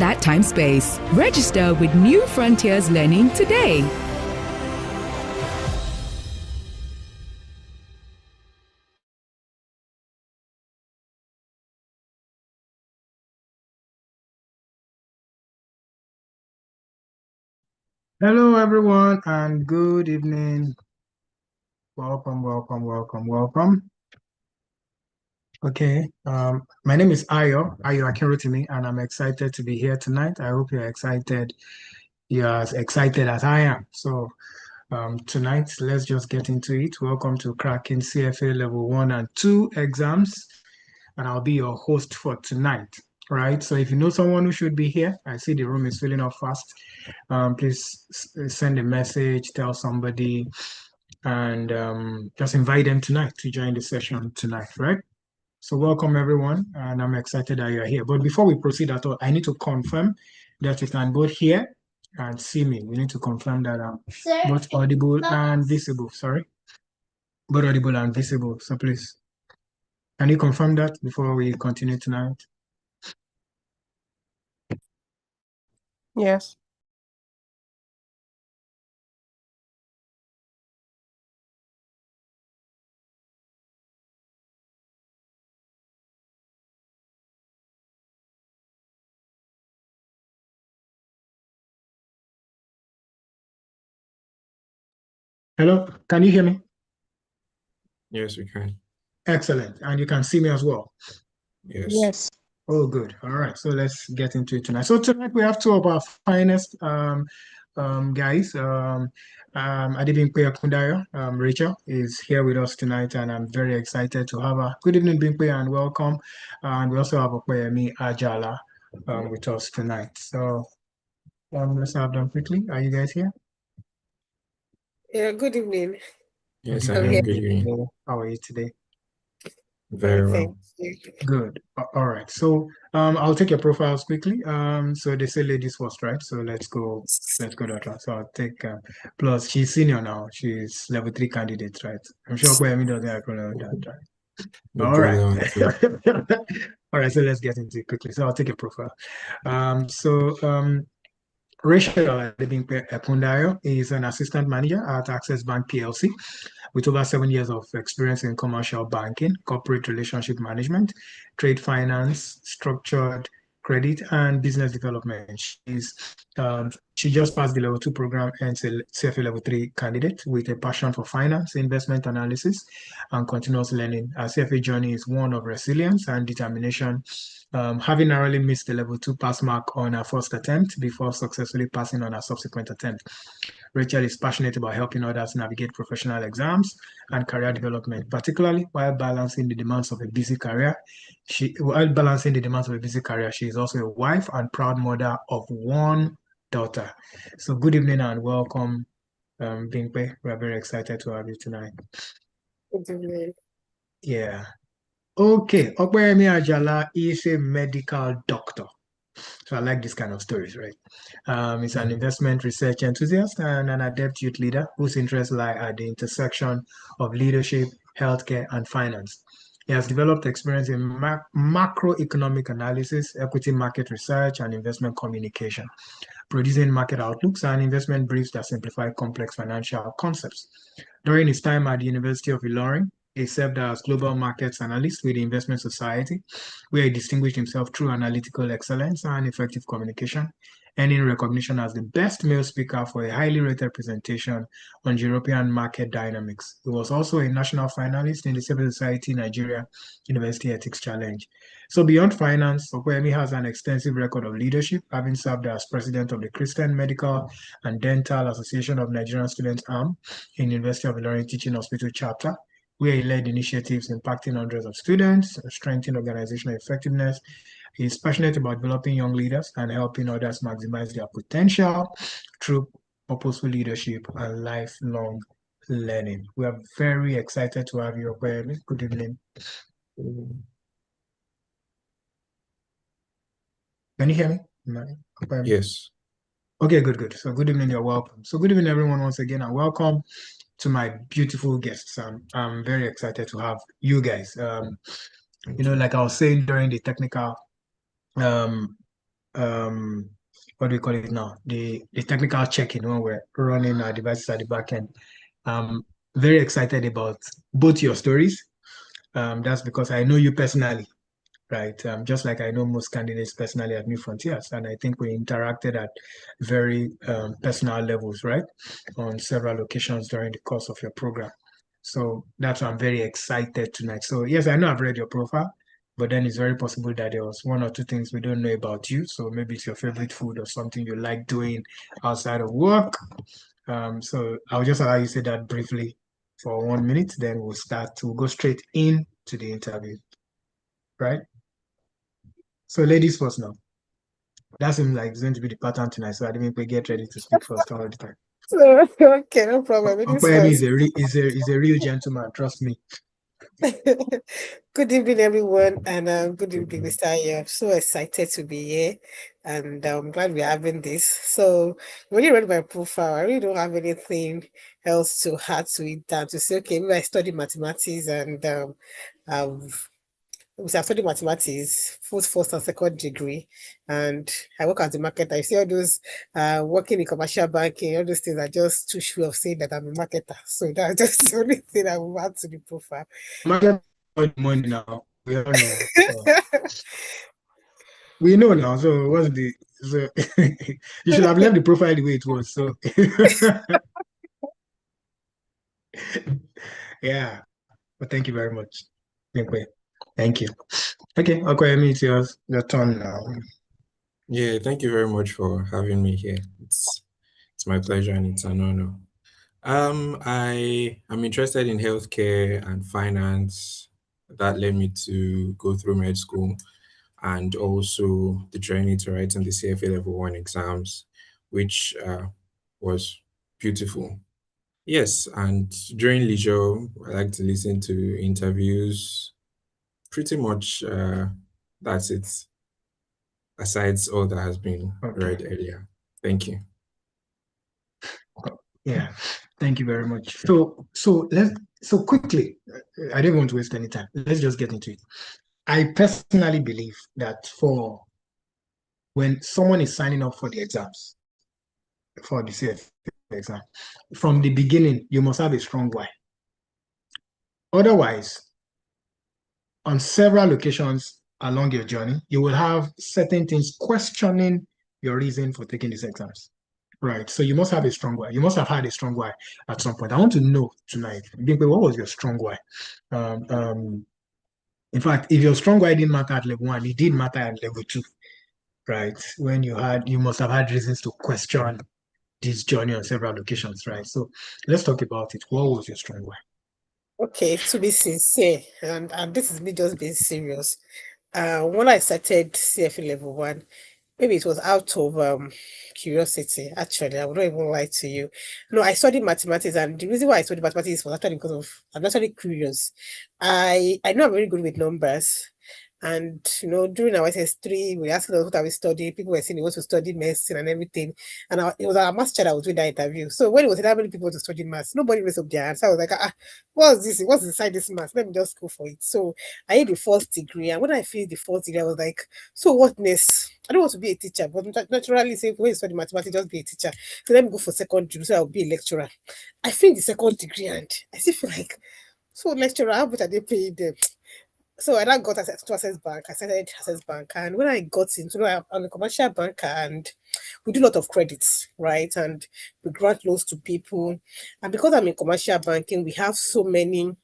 that time space. Register with New Frontiers Learning today. Hello, everyone, and good evening. Welcome. Okay, my name is Ayo Akinrotimi, and I'm excited to be here tonight. I hope you're excited. You're as excited as I am. So, tonight, let's just get into it. Welcome to cracking CFA Level 1 and 2 exams, and I'll be your host for tonight. Right, so if you know someone who should be here, I see the room is filling up fast. Please send a message, tell somebody, and just invite them tonight to join the session tonight, right? So welcome everyone, and I'm excited that you're here. But before we proceed at all, I need to confirm that you can both hear and see me. We need to confirm that I'm both audible and visible. Sorry, both audible and visible. So please, can you confirm that before we continue tonight? Yes. Hello, can you hear me? Yes, we can. Excellent. And you can see me as well. Yes. Oh, good. All right. So let's get into it tonight. So tonight we have two of our finest guys. Adibimpe Akundayo, Rachel is here with us tonight, and I'm very excited to have her. Good evening, Bimpe, and welcome. And we also have Okoyemi Ajala with us tonight. So let's have them quickly. Are you guys here? Yeah, good evening. Yes, Good I am. Okay. Good evening. How are you today? Very well. Thank you. Good. All right. So I'll take your profiles quickly. So they say ladies first, right? So let's go that route. So I'll take plus she's senior now. She's level 3 candidate, right? I'm sure Kwemi doesn't have a problem with that, right? No All problem right. at all. All right, so let's get into it quickly. So I'll take your profile. Rachel Epundayo is an assistant manager at Access Bank PLC with over 7 years of experience in commercial banking, corporate relationship management, trade finance, structured credit, and business development. She just passed the level 2 program and is a CFA level 3 candidate with a passion for finance, investment analysis, and continuous learning. Her CFA journey is one of resilience and determination, having narrowly missed the level 2 pass mark on her first attempt before successfully passing on her subsequent attempt. Rachel is passionate about helping others navigate professional exams and career development, particularly while balancing the demands of a busy career. She is also a wife and proud mother of one daughter. So good evening and welcome, Bimpe. We're very excited to have you tonight. Good evening. Yeah. Okay. Okwemi Ajala is a medical doctor. So I like this kind of stories, right? He's an investment research enthusiast and an adept youth leader whose interests lie at the intersection of leadership, healthcare, and finance. He has developed experience in macroeconomic analysis, equity market research, and investment communication, producing market outlooks and investment briefs that simplify complex financial concepts. During his time at the University of Ilorin, he served as global markets analyst with the Investment Society, where he distinguished himself through analytical excellence and effective communication, earning recognition as the best male speaker for a highly rated presentation on European market dynamics. He was also a national finalist in the Civil Society Nigeria University Ethics Challenge. So beyond finance, Okwemi has an extensive record of leadership, having served as president of the Christian Medical and Dental Association of Nigerian Students Arm in University of Ilorin Teaching Hospital chapter, where he led initiatives impacting hundreds of students, strengthening organizational effectiveness. He's passionate about developing young leaders and helping others maximize their potential through purposeful leadership and lifelong learning. We are very excited to have you, Okwemi. Good evening. Can you hear me? Yes. Okay, good. So good evening, you're welcome. So good evening, everyone, once again, and welcome to my beautiful guests. I'm very excited to have you guys. Like I was saying during the technical what do we call it now? The technical checking when we're running our devices at the back end. Very excited about both your stories. That's because I know you personally, right? Just like I know most candidates personally at New Frontiers, and I think we interacted at very personal levels, right? On several occasions during the course of your program. So that's why I'm very excited tonight. So yes, I know I've read your profile, but then it's very possible that there was one or two things we don't know about you. So maybe it's your favorite food or something you like doing outside of work. So I'll just allow you to say that briefly for 1 minute, then we'll go straight into the interview, right? So ladies first now. That seems like it's going to be the pattern tonight, so I didn't get ready to speak first all the time. Okay, no problem. It is Okpeyemi first. is a real gentleman, trust me. Good evening, everyone, and good evening, Mr. Aye. I'm so excited to be here, and I'm glad we're having this. So, when you read my profile, I really don't have anything else to add to it than to say, okay, maybe I study mathematics and I've I studied mathematics, both first and second degree, and I work as a marketer. You see all those working in commercial banking, all those things are just too sure of saying that I'm a marketer. So that's just the only thing I will add to the profile. Market money now. We all know. So we know now. So what's the so you should have left the profile the way it was. So yeah. But thank you very much. Thank you. Okay, Okoyemi, it's your turn now. Yeah, thank you very much for having me here. It's my pleasure and it's an honor. I am interested in healthcare and finance. That led me to go through med school and also the journey to writing the CFA Level 1 exams, which was beautiful. Yes, and during leisure, I like to listen to interviews. Pretty much that's it, asides all that has been read earlier. Thank you. Yeah, thank you very much. So quickly, I don't want to waste any time. Let's just get into it. I personally believe that for when someone is signing up for the exams, for the CFA exam, from the beginning, you must have a strong why. Otherwise, on several occasions along your journey, you will have certain things questioning your reason for taking these exams. Right. So you must have a strong why. You must have had a strong why at some point. I want to know tonight, Bimpe, what was your strong why? In fact, if your strong why didn't matter at level 1, it did matter at level 2, right? When you must have had reasons to question this journey on several occasions, right? So let's talk about it. What was your strong why? Okay, to be sincere, and this is me just being serious. When I started CFA Level 1, maybe it was out of curiosity. Actually, I would not even lie to you. No, I studied mathematics, and the reason why I studied mathematics was actually because I'm actually curious. I know I'm very good with numbers. And during our SS3, we asked us what are we studying. People were saying they want to study medicine and everything. And it was our maths teacher that was doing that interview. So when it was how many people want to study maths, nobody raised up their hands. So I was like, what's this? What's inside this maths? Let me just go for it. So I did the first degree. And when I finished the first degree, I was like, so what next? I don't want to be a teacher, but naturally, say when you study mathematics, just be a teacher. So let me go for second degree, so I'll be a lecturer. I finished the second degree, and I still feel like, so lecturer, how much are they paying them? So I now got access to Access Bank. I started Access Bank, and when I got into, I'm a commercial banker, and we do a lot of credits, right? And we grant loans to people. And because I'm in commercial banking, we have so many.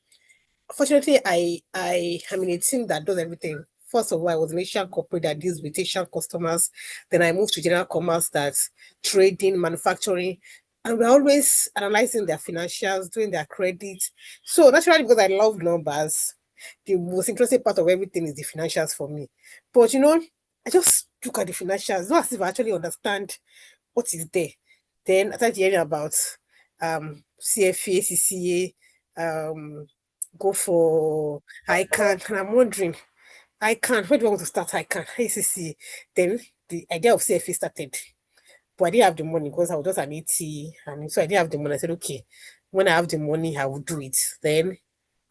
Fortunately, I'm in a team that does everything. First of all, I was an Asian corporate that deals with Asian customers. Then I moved to general commerce, that's trading, manufacturing. And we're always analyzing their financials, doing their credit. So naturally, because I love numbers, the most interesting part of everything is the financials for me. But I just look at the financials, not as if I actually understand what is there. Then I started hearing about CFA, CCA, go for ICANN, and I'm wondering, ICANN, where do I want to start ICANN? ACC. Then the idea of CFA started. But I didn't have the money because I was just an ET. And so I didn't have the money. I said, okay, when I have the money, I will do it. Then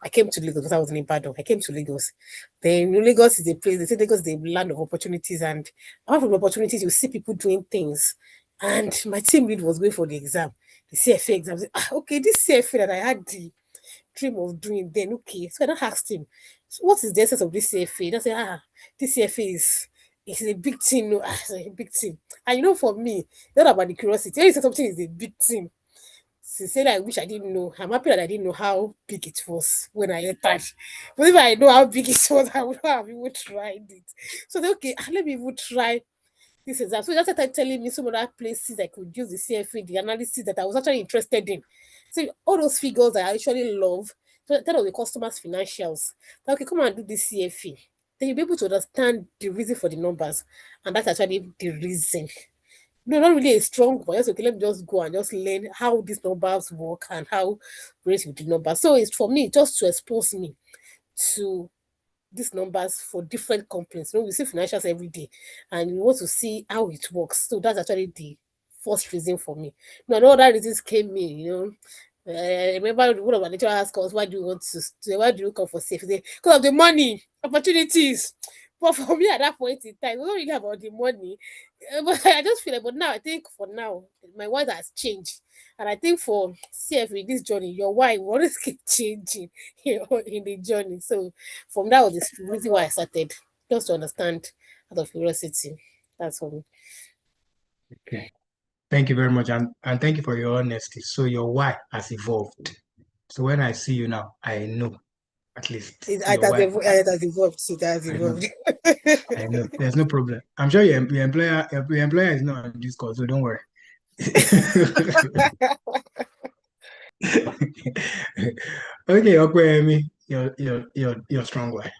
I came to Lagos because I was in Ibadan. I came to Lagos. Then Lagos is a place, they say Lagos is a land of opportunities. And apart from opportunities, you see people doing things. And my team lead was going for the exam, the CFA exam. I said, okay, this CFA that I had the dream of doing then, okay. So I don't asked him, so what is the essence of this CFA? I said, this CFA is a big thing. No, it's a big thing. And for me, it's not about the curiosity. When you say something is a big thing, sincerely, I wish I didn't know. I'm happy that I didn't know how big it was when I entered. But if I know how big it was, I would have even tried it. So okay, let me even try this exam. So just started telling me some other places I could use the CFA, the analysis that I was actually interested in. So all those figures I actually love. So that was the customers' financials. So, okay, come and do this CFA. Then you'll be able to understand the reason for the numbers. And that's actually the reason. No, not really a strong one. Just okay, let me just go and just learn how these numbers work and how raise with the numbers. So it's for me just to expose me to these numbers for different companies. We see financials every day and we want to see how it works. So that's actually the first reason for me. No other reasons came in. I remember one of our lecturers asked us, why do you come for safe? Because of the money, opportunities. But for me at that point in time, it was not really about the money. But I just feel like, but now I think for now, my word has changed. And I think for CFA, this journey, your why will always keep changing in the journey. So from that was the reason why I started, just to understand out of curiosity. That's for me. Okay. Thank you very much. And thank you for your honesty. So your why has evolved. So when I see you now, I know at least It your has why. evolved. It has I know. evolved. I know. There's no problem. I'm sure your employer is not on this call, so don't worry. Okay, Okwemi, your strong why.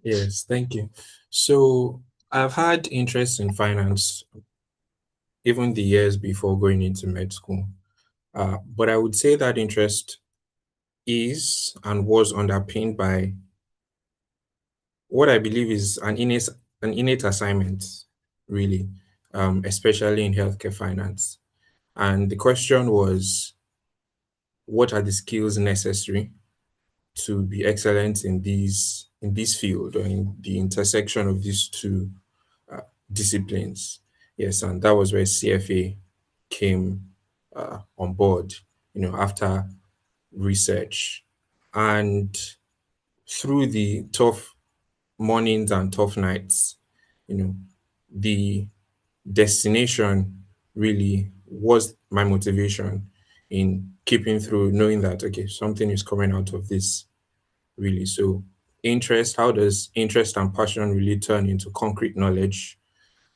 Yes, thank you. So I've had interest in finance even the years before going into med school. But I would say that interest is and was underpinned by what I believe is an innate assignment, really, especially in healthcare finance. And the question was, what are the skills necessary to be excellent in this field or in the intersection of these two uh, disciplines? Yes, and that was where CFA came on board. After research and through the tough mornings and tough nights, you know, the destination really was my motivation in keeping through, knowing that, okay, something is coming out of this, really. So, interest, how does interest and passion really turn into concrete knowledge?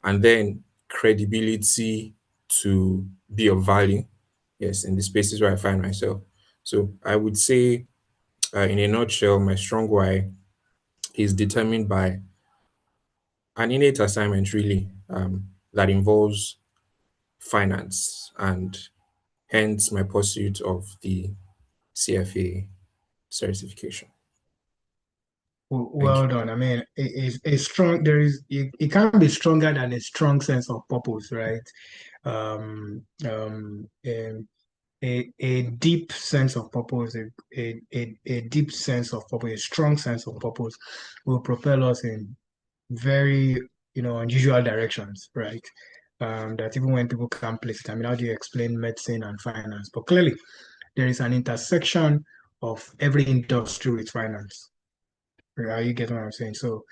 And then credibility to be of value, yes, in the spaces where I find myself. So, I would say, in a nutshell, my strong why is determined by an innate assignment, really, that involves finance and hence my pursuit of the CFA certification. Thank Well you. done. I mean, it's strong. It can't be stronger than a strong sense of purpose, right? Um, um, um, a deep sense of purpose, a deep sense of purpose, a strong sense of purpose will propel us in very, unusual directions, right? That even when people can't place it, I mean, how do you explain medicine and finance? But clearly, there is an intersection of every industry with finance. Are you getting what I'm saying? So,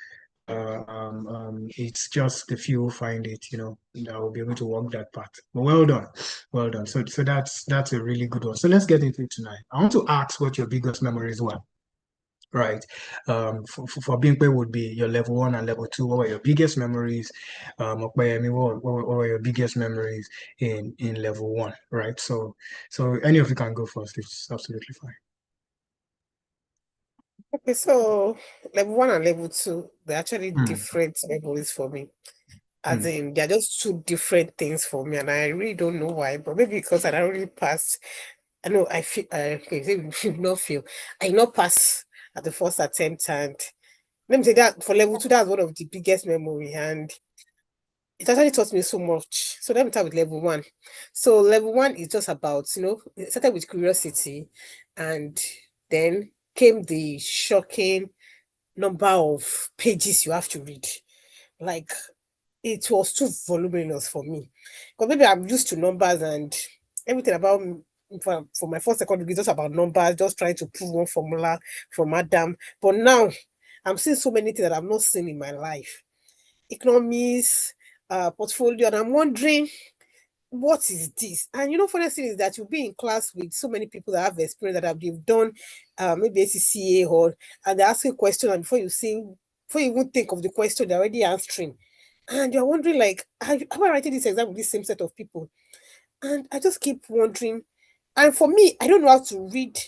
it's just if you find it, that will be able to walk that path. But well done, well done. So that's a really good one. So let's get into it tonight. I want to ask what your biggest memories were. Right. For Bimpe would be your level 1 and level 2. What were your biggest memories? Okpeyemi, what were your biggest memories in level 1? Right. So any of you can go first. It's absolutely fine. Okay, so level 1 and level 2, they're actually Hmm. different memories for me. As Hmm. in, they're just two different things for me, and I really don't know why, but maybe because I don't really pass. I know I feel, okay, say not feel, I not pass at the first attempt, and let me say that for level 2, that's one of the biggest memory, and it actually taught me so much. So let me start with level 1. So level 1 is just about, it started with curiosity and then came the shocking number of pages you have to read. Like, it was too voluminous for me. Because maybe I'm used to numbers and everything about for my first second degree, just about numbers, just trying to prove one formula from Adam. But now I'm seeing so many things that I've not seen in my life. Economics, portfolio, and I'm wondering what is this? And funny thing is that you'll be in class with so many people that have experience that they've done maybe ACCA or and they ask you a question, and before you even think of the question, they're already answering. And you're wondering, like, am I writing this exam with this same set of people? And I just keep wondering. And for me, I don't know how to read.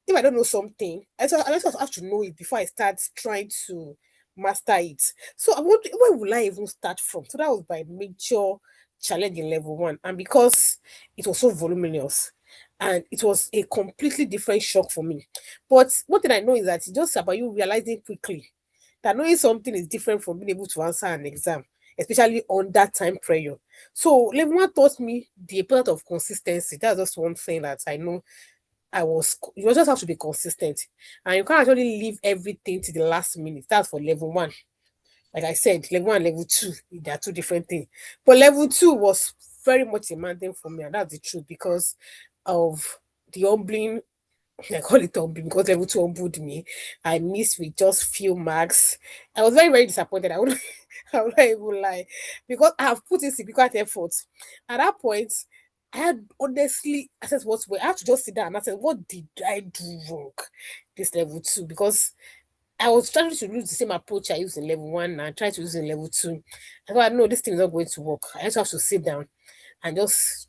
If I don't know something, I just have to know it before I start trying to master it. So I wonder, where will I even start from? So that was my major challenge in level one. And because it was so voluminous and it was a completely different shock for me. But one thing I know is that it's just about you realizing quickly that knowing something is different from being able to answer an exam, especially on that time pressure. So level one taught me the importance of consistency. That's just one thing that I know you just have to be consistent, and you can't actually leave everything to the last minute. That's for level one. Like I said, level one, level two, they are two different things. But level two was very much demanding for me, and that's the truth because of the humbling. I call it humbling because level two humbled me. I missed with just few marks. I was very, very disappointed. I would I would not even lie because I have put in significant effort. At that point, I had honestly assessed what's wrong. I had to just sit down and ask, what did I do wrong this level two? Because I was trying to use the same approach I used in level one and try to use in level two. I thought, no, this thing is not going to work. I just have to sit down and just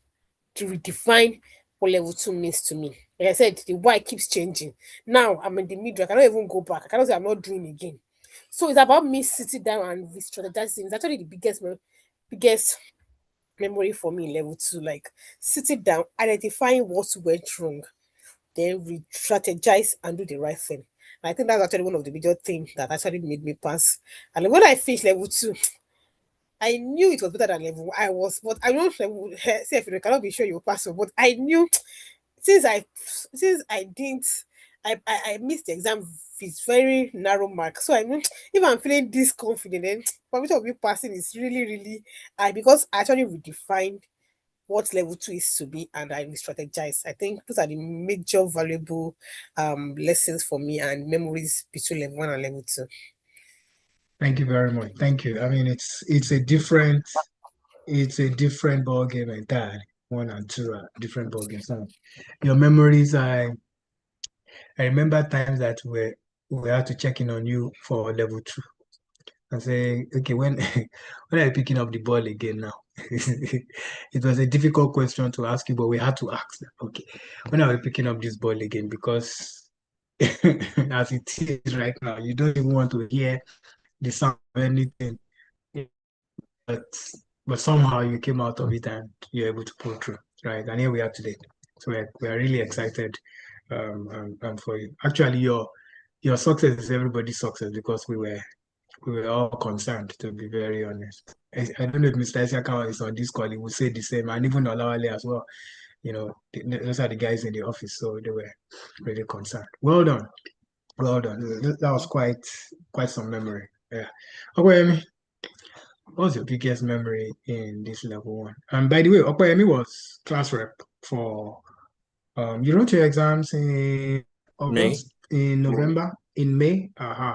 to redefine what level two means to me. Like I said, the why keeps changing. Now I'm in the middle. I cannot even go back. I cannot say I'm not doing again. So it's about me sitting down and re-strategizing. It's actually the biggest memory for me in level two. Like sitting down, identifying what went wrong, then re-strategize and do the right thing. And I think that's actually one of the major things that actually made me pass. And when I finished level two, I knew it was better than level one. But I don't see if you cannot be sure you'll pass. But I knew since I didn't I missed the exam with very narrow mark. So I mean if I'm feeling this confident, then probability of me passing is really, really high because I actually redefined what level two is to be and I re-strategize. I think those are the major valuable lessons for me and memories between level one and level two. Thank you very much. Thank you. I mean, it's a different ball game entirely. One and two are different ball games. So your memories, I remember times that we had to check in on you for level two and say, okay, when when are you picking up the ball again now? It was a difficult question to ask you, but we had to ask them, okay, when are we picking up this ball again? Because as it is right now, you don't even want to hear the sound of anything. But somehow you came out of it and you're able to pull through, right? And here we are today. So we're really excited for you. Actually, your success is everybody's success because we were all concerned, to be very honest. I don't know if Mr. Isiaka is on this call, he would say the same, and even Olawale as well. Those are the guys in the office, so they were really concerned. Well done. Well done. That was quite some memory. Yeah. Okay, what was your biggest memory in this level one? And by the way, Okoyemi was class rep for you wrote your exams in May. August, in November, in May.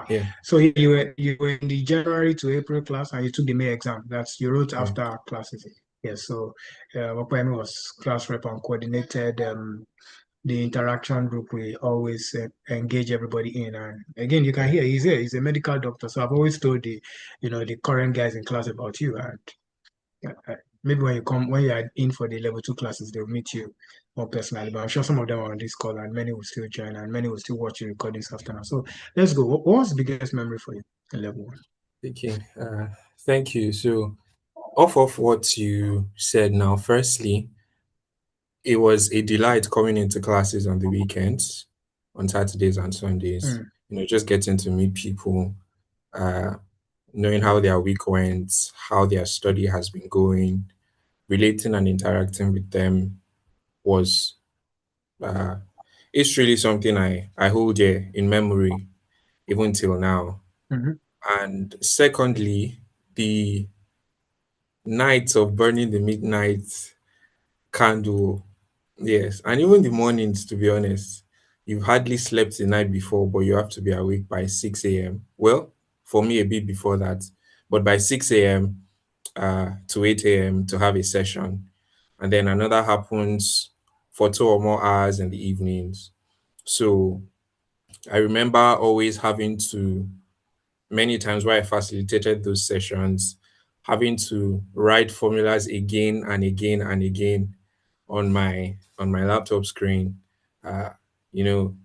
Yeah. So you were in the January to April class and you took the May exam. That's you wrote Yeah. after classes. Yes, so Okoyemi was class rep and coordinated the interaction group we always engage everybody in. And again, you can hear he's here. He's a medical doctor, so I've always told the current guys in class about you. And maybe when you are in for the level two classes, they'll meet you more personally. But I'm sure some of them are on this call, and many will still join, and many will still watch the recordings after now. So let's go. What was the biggest memory for you in level one? Okay. Thank you. So, off of what you said now, firstly, it was a delight coming into classes on the weekends, on Saturdays and Sundays. Mm. Just getting to meet people, uh, knowing how their week went, how their study has been going, relating and interacting with them was uh, it's really something I hold dear in memory even till now. Mhm. And secondly, the nights of burning the midnight candle. Yes, and even the mornings, to be honest. You've hardly slept the night before, but you have to be awake by 6 a.m. Well, for me, a bit before that, but by 6 a.m. To 8 a.m. to have a session. And then another happens for 2 or more hours in the evenings. So I remember always having to, many times where I facilitated those sessions, having to write formulas again and again and again on my laptop screen. Uh, you know,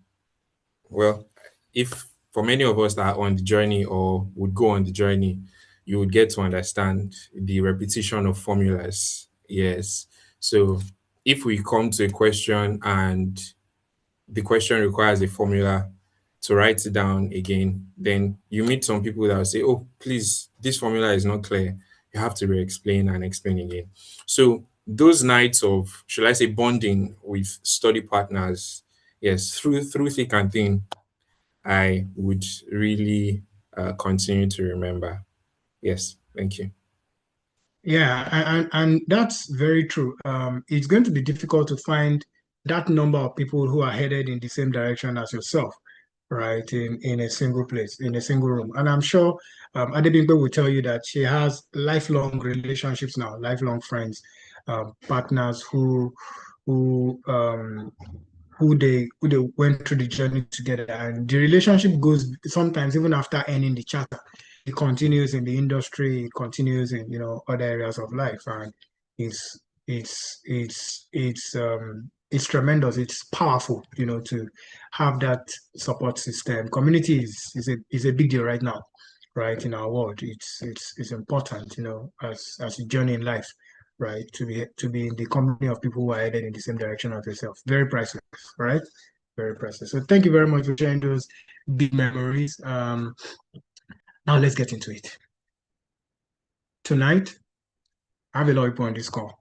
well, if for many of us that are on the journey or would go on the journey, you would get to understand the repetition of formulas. Yes. So if we come to a question and the question requires a formula to write it down again, then you meet some people that will say, oh, please, this formula is not clear. You have to re-explain and explain again. So those nights of, should I say, bonding with study partners, yes, through thick and thin, I would really continue to remember. Yes, thank you. Yeah, and that's very true. It's going to be difficult to find that number of people who are headed in the same direction as yourself, right? In a single place, in a single room. And I'm sure Adebimpe will tell you that she has lifelong relationships now, lifelong friends, partners who who they went through the journey together. And the relationship goes sometimes even after ending the charter. It continues in the industry, it continues in other areas of life, and it's it's tremendous. It's powerful, to have that support system. Community is a big deal right now, right, in our world. It's important, as a journey in life, right, to be in the company of people who are headed in the same direction as yourself. Very priceless, right? Very priceless. So thank you very much for sharing those big memories. Now let's get into it. Tonight, I have a lot of people on this call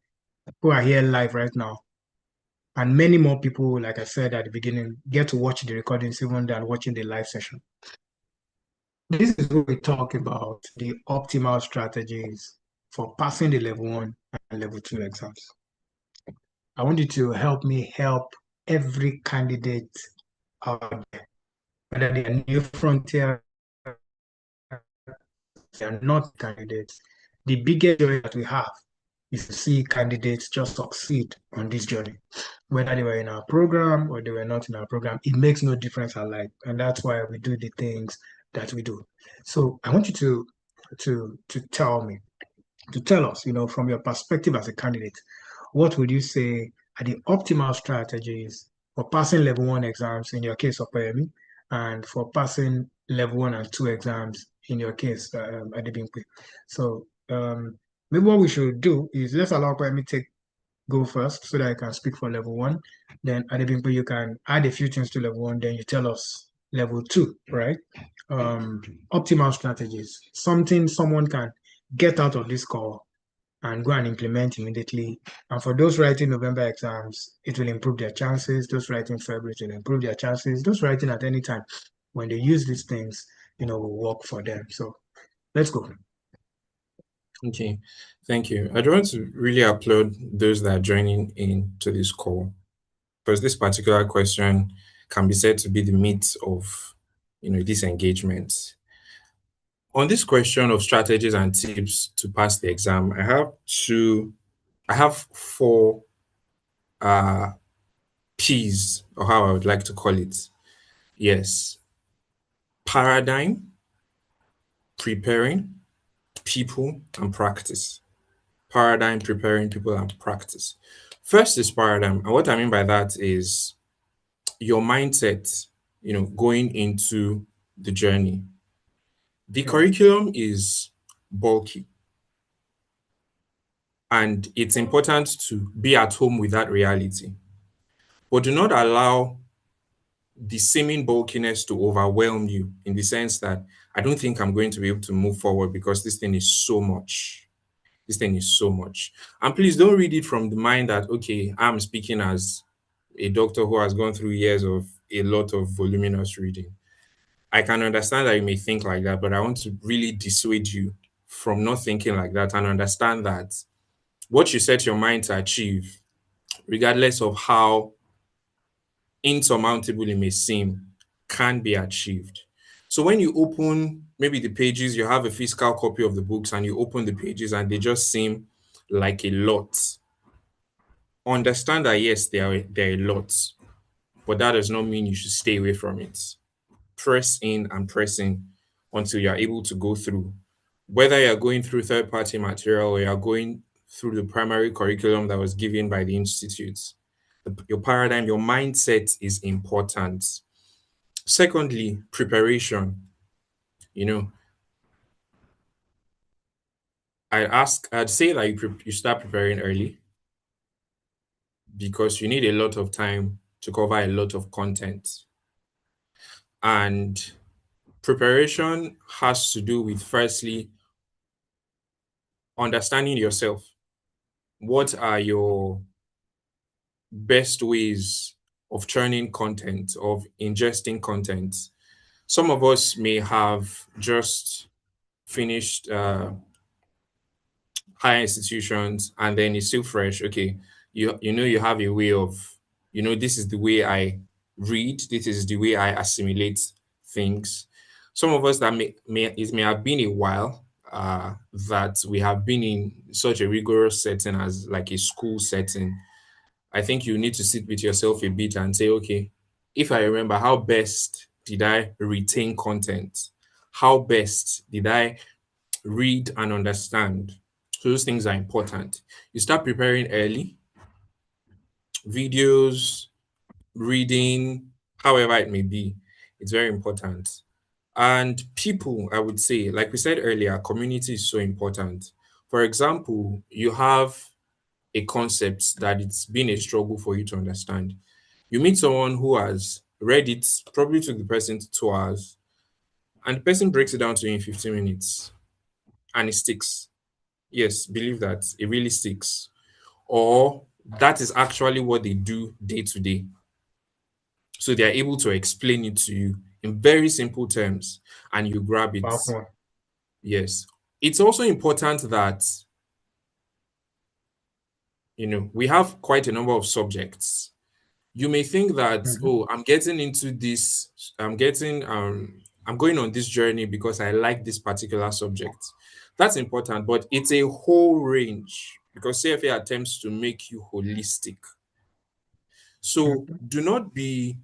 who are here live right now. And many more people, like I said at the beginning, get to watch the recordings even than watching the live session. This is where we talk about the optimal strategies for passing the level 1 and level 2 exams. I want you to help me help every candidate out there, whether they are new frontier, they are not candidates. The biggest joy that we have is to see candidates just succeed on this journey. Whether they were in our program or they were not in our program, it makes no difference alike. And that's why we do the things that we do. So I want you to tell us, from your perspective as a candidate, what would you say are the optimal strategies for passing level 1 exams in your case of PME and for passing level 1 and 2 exams in your case, Adebimpe? So maybe what we should do is let's allow PME take go first so that I can speak for level 1. Then Adebimpe, you can add a few things to level 1, then you tell us level 2, right? Optimal strategies, something someone can get out of this call and go and implement immediately. And for those writing November exams, it will improve their chances. Those writing February, it will improve their chances. Those writing at any time, when they use these things, will work for them. So let's go. Okay, thank you. I want to really applaud those that are joining in to this call, because this particular question can be said to be the meat of this engagement. On this question of strategies and tips to pass the exam, I have four uh P's, or how I would like to call it. Yes. Paradigm, preparing, people, and practice. Paradigm, preparing, people, and practice. First is paradigm. And what I mean by that is your mindset, going into the journey. The curriculum is bulky, and it's important to be at home with that reality. But do not allow the seeming bulkiness to overwhelm you, in the sense that I don't think I'm going to be able to move forward because this thing is so much. This thing is so much. And please don't read it from the mind that, okay, I'm speaking as a doctor who has gone through years of a lot of voluminous reading. I can understand that you may think like that, but I want to really dissuade you from not thinking like that and understand that what you set your mind to achieve, regardless of how insurmountable it may seem, can be achieved. So when you open maybe the pages, you have a physical copy of the books and you open the pages and they just seem like a lot. Understand that yes, there are a lot, but that does not mean you should stay away from it. Press in and press in until you're able to go through. Whether you're going through third-party material or you're going through the primary curriculum that was given by the institutes, your paradigm, your mindset is important. Secondly, preparation. You know, I'd say that you start preparing early because you need a lot of time to cover a lot of content. And preparation has to do with firstly understanding yourself. What are your best ways of churning content, of ingesting content? Some of us may have just finished higher institutions and then it's still fresh. Okay, you know you have a way of, this is the way I read, this is the way I assimilate things. Some of us that may have been a while that we have been in such a rigorous setting as like a school setting. I think you need to sit with yourself a bit and say, okay, if I remember, how best did I retain content? How best did I read and understand? So those things are important. You start preparing early, videos, reading, however it may be. It's very important. And people, I would say, like we said earlier, community is so important. For example, you have a concept that it's been a struggle for you to understand. You meet someone who has read it, probably took the person 2 hours, and the person breaks it down to you in 15 minutes and it sticks. Yes, believe that it really sticks. Or that is actually what they do day to day. So they are able to explain it to you in very simple terms and you grab it. Powerful. Yes. It's also important that, we have quite a number of subjects. You may think that, Mhm. oh, I'm getting into this, I'm going on this journey because I like this particular subject. That's important, but it's a whole range because CFA attempts to make you holistic. So Mhm. do not be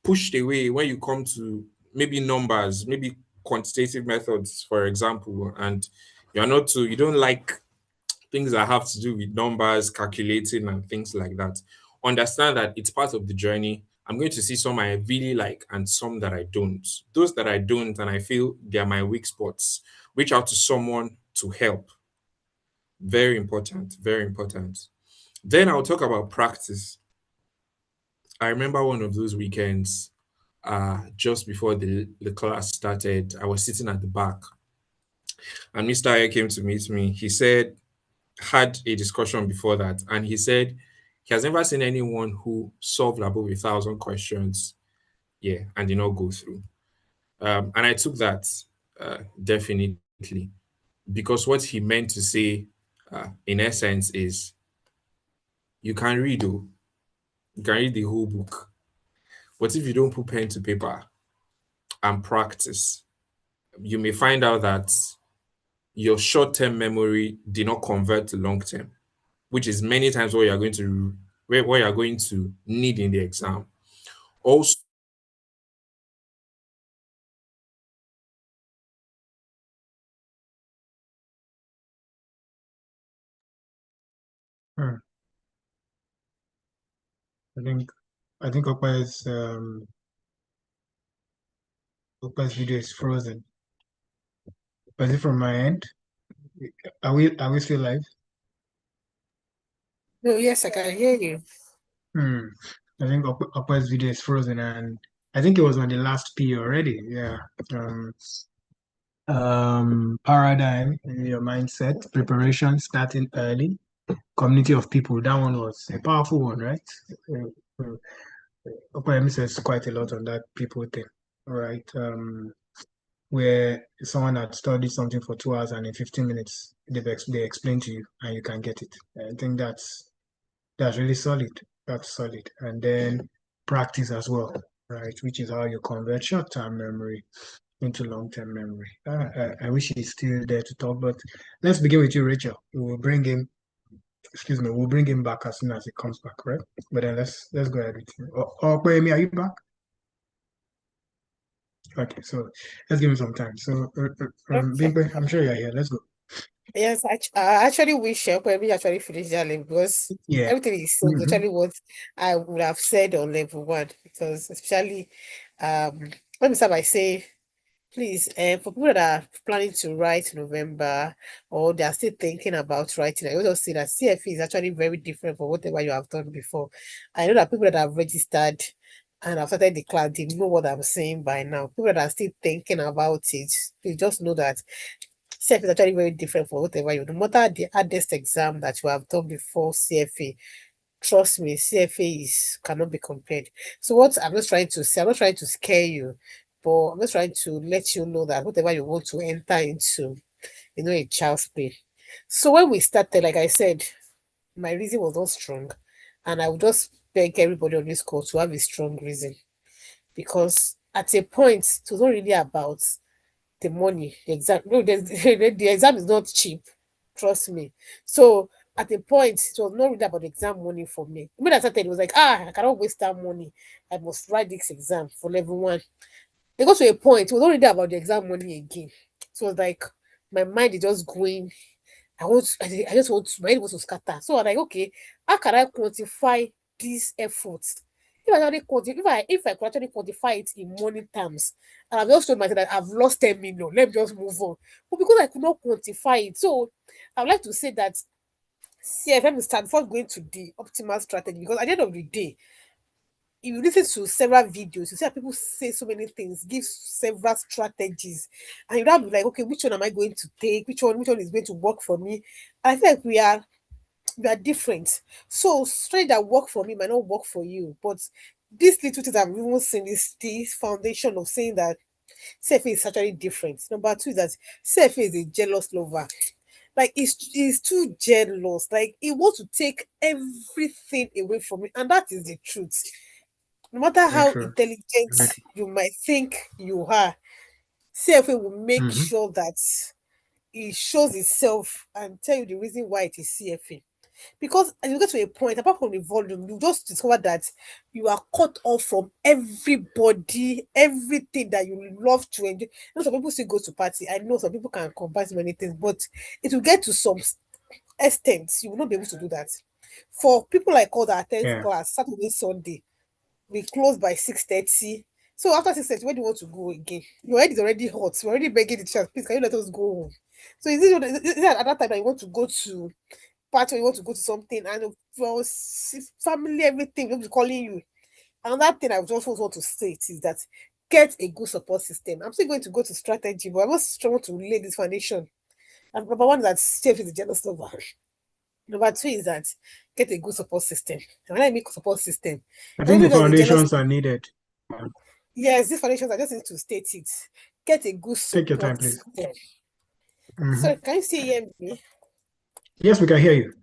pushed away when you come to maybe numbers, maybe quantitative methods, for example, and you don't like things that have to do with numbers, calculating, and things like that. Understand that it's part of the journey. I'm going to see some I really like and some that I don't. Those that I don't and I feel they're my weak spots, reach out to someone to help. Very important, very important. Then I'll talk about practice. I remember one of those weekends, just before the class started, I was sitting at the back and Mr. Aye came to meet me. He said, had a discussion before that, and he said he has never seen anyone who solved above 1,000 questions, yeah, and did not go through. And I took that definitely because what he meant to say, in essence, is you can read, oh, you can read the whole book, but if you don't put pen to paper and practice, you may find out that your short-term memory did not convert to long-term, which is many times what you're going to need in the exam. Also, Hmm. I think Okpa's video is frozen. But is it from my end? Are we still live? Oh, yes, I can hear you. Hmm. I think Okpa's video is frozen, and I think it was on the last P already. Yeah. Paradigm in your mindset, preparation starting early, community of people. That one was a powerful one, right? Open says quite a lot on that people thing, all right? Where someone had studied something for 2 hours and in 15 minutes they explain to you and you can get it. I think that's really solid. That's solid. And then practice as well, right? Which is how you convert short-term memory into long-term memory. I wish he's still there to talk, but let's begin with you, Rachel. We'll bring him back as soon as he comes back, right? But then let's go ahead with you. Kwame, are you back? Okay, so let's give him some time. So, Okay. Bimbe, I'm sure you're here. Let's go. Yes, I actually wish we actually finished that level because Yeah. everything is so Mm-hmm. actually what I would have said on level one. Because especially let me start by saying, please, for people that are planning to write in November or they are still thinking about writing, I also see that CFA is actually very different from whatever you have done before. I know that people that have registered and have started the class, they know what I'm saying by now. People that are still thinking about it, they just know that CFA is actually very different from whatever you do. No matter the hardest exam that you have done before CFA, trust me, CFA is cannot be compared. So what I'm just trying to say, I'm not trying to scare you, but I'm just trying to let you know that whatever you want to enter into, a child's play. So when we started, like I said, my reason was not strong, and I would just beg everybody on this call to have a strong reason because at a point it was not really about the money, the exam. No, the exam is not cheap. Trust me. So at a point, it was not really about the exam money for me. When I started, it was like, I cannot waste that money. I must write this exam for level one. It got to a point, it was not really about the exam money again. So it was like my mind is just going. I just want to, my head wants to scatter. So I'm like, okay, how can I quantify these efforts? If I could actually quantify it in money terms, and I've just told myself that I've lost 10 million, let me just move on. But because I could not quantify it, so I would like to say that CFM is start before going to the optimal strategy because at the end of the day, if you listen to several videos, you see how people say so many things, give several strategies, and you don't be like, okay, which one am I going to take? Which one is going to work for me? And I feel like we are different. So strategy that work for me might not work for you. But these little things I've even seen is the foundation of saying that CFA is actually different. Number two is that CFA is a jealous lover. Like he's too jealous. Like he wants to take everything away from me. And that is the truth. No matter Very how true. intelligent Very true. you might think you are, CFA will make Mm-hmm. sure that it shows itself and tell you the reason why it is CFA. Because as you get to a point, apart from the volume, you just discover that you are cut off from everybody, everything that you love to enjoy. Some people still go to party. I know some people can combine many things, but it will get to some extent, you will not be able to do that. For people like us that attend Yeah. class Saturday, Sunday, we close by 6:30. So after 6:30, where do you want to go again? Your head is already hot. We're already begging the child, please, can you let us go home? So is it at that time that you want to go to party or you want to go to something and for family, everything will be calling you? Another thing I would just want to state is that get a good support system. I'm still going to go to strategy, but I was trying to lay this foundation. And number one is that Steph is a jealous lover. Number two is that get a good support system. And when I make support system, I not think the just a jealous. foundations are needed. Yes, these foundations, I just need to state it. Get a good Take your time, support please. system. Mm-hmm. So can you see hear me? Yes, we can hear you.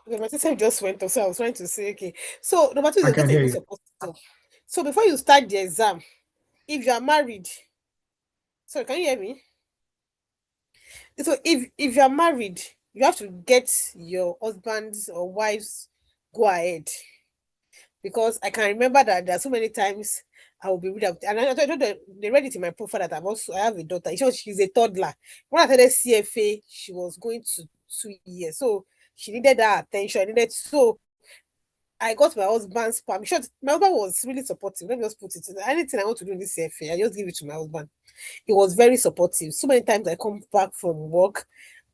Okay, my system just went off, so I was trying to say, okay. So number two is I to can get a hear good you. support system. So before you start the exam, if you are married, sorry, can you hear me? So if you are married, you have to get your husband's or wife's go ahead because I can remember that there are so many times I will be reading and I told they read it in my profile that I have a daughter. She's a toddler. When I started CFA, she was going to 2 years, so she needed that attention. I needed so I got my husband's permission. My husband was really supportive. Let me just put it. Anything I want to do in this CFA, I just give it to my husband. He was very supportive. So many times I come back from work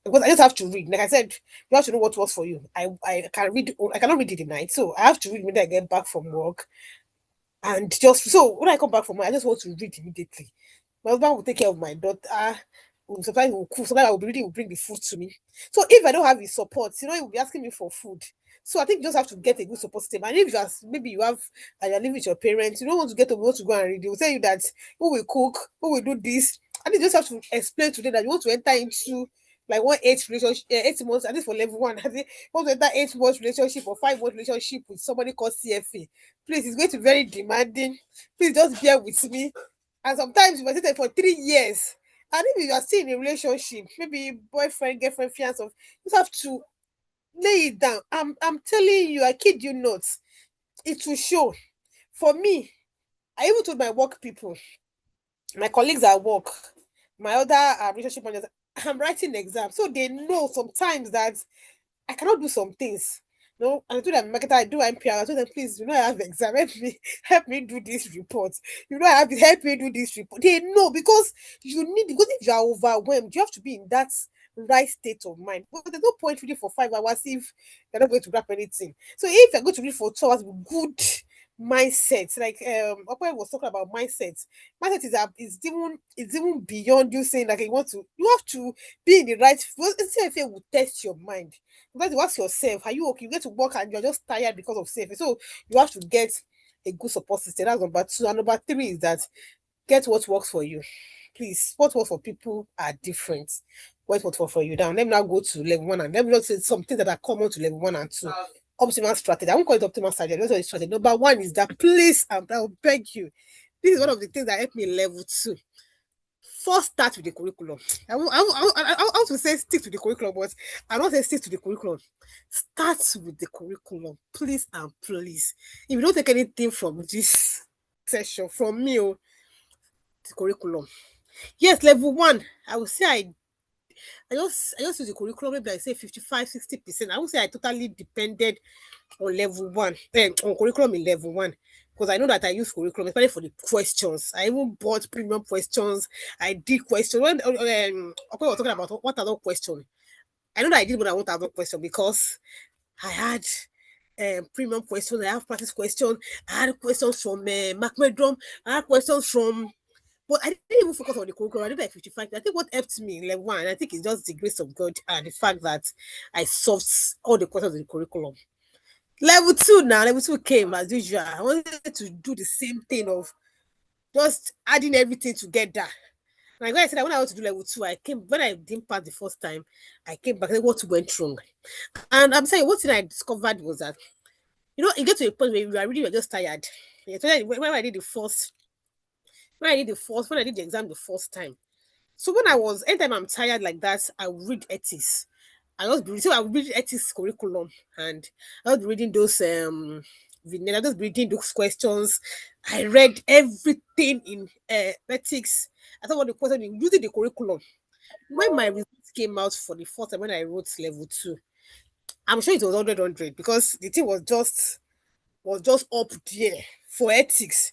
because I just have to read. Like I said, you have to know what works for you. I can read. I cannot read in the night, so I have to read when I get back from work. And just so when I come back from work, I just want to read immediately. My husband will take care of my daughter. Sometimes he will cook, sometimes I will be reading, he will bring the food to me. So if I don't have his support, he will be asking me for food. So I think you just have to get a good support system. And if you are, maybe you have, and you're living with your parents, you don't want to get up, you want to go and read. They will tell you that who will cook, who will do this. And you just have to explain to them that you want to enter into like 1 8 relationship, 8 months, at least for level one. I think you want to enter 8 months relationship or 5 months relationship with somebody called CFA. Please, it's going to be very demanding. Please just bear with me. And sometimes you must stay for 3 years. And if you are still in a relationship, maybe boyfriend, girlfriend, fiance, you just have to lay it down. I'm telling you, I kid you not. It will show. For me, I even told my work people, my colleagues at work, my other relationship managers, I'm writing exams. So they know sometimes that I cannot do some things. No, and I told them, marketer, I do NPR. I told them, please, I have exam. Help me do this report. I have help me do this report. They know because because if you are overwhelmed, you have to be in that right state of mind. But there's no point reading for 5 hours if you're not going to grab anything. So if you're going to read for 2 hours with good mindset, like Opa was talking about mindset. Mindset is even beyond you saying like you have to be in the right. Well, CFA will test your mind. You have to ask yourself, are you okay? You get to work and you're just tired because of CFA. So you have to get a good support system. That's number two. And number three is that get what works for you. Please, what works for people are different. What works for you. Now, let me now go to level one and let me just say some things that are common to level one and two. Optimal strategy. I won't call it optimal strategy. I don't strategy. Number one is that please, I will beg you. This is one of the things that helped me level two. First, start with the curriculum. I want to say stick to the curriculum, but I don't say stick to the curriculum. Start with the curriculum, please and please. If you don't take anything from this session, from me, the curriculum. Yes, level one, I would say I just use the curriculum, maybe I say 55-60%. I would say I totally depended on level one, on curriculum in level one. Because I know that I use curriculum, especially for the questions. I even bought premium questions. I did questions. When okay, was talking about what other question, I know that I did more than 1,000 question because I had premium questions. I have practice questions. I had questions from Macmedrum. I had questions from. But I didn't even focus on the curriculum. I did like 55. I think what helped me in level one, I think it's just the grace of God and the fact that I solved all the questions in the curriculum. Level two came as usual. I wanted to do the same thing of just adding everything together. And I said that when I want to do level two, when I didn't pass the first time, I came back and said, what went wrong? And I'm saying, one thing I discovered was that, you get to a point where you're just tired. When I did the exam the first time. So anytime I'm tired like that, I would read ethics. I would read ethics curriculum and I was reading those I was reading those questions. I read everything in ethics. I thought what the question using the curriculum. When my results came out for the first time when I wrote level two, I'm sure it was 100 because the thing was just up there for ethics.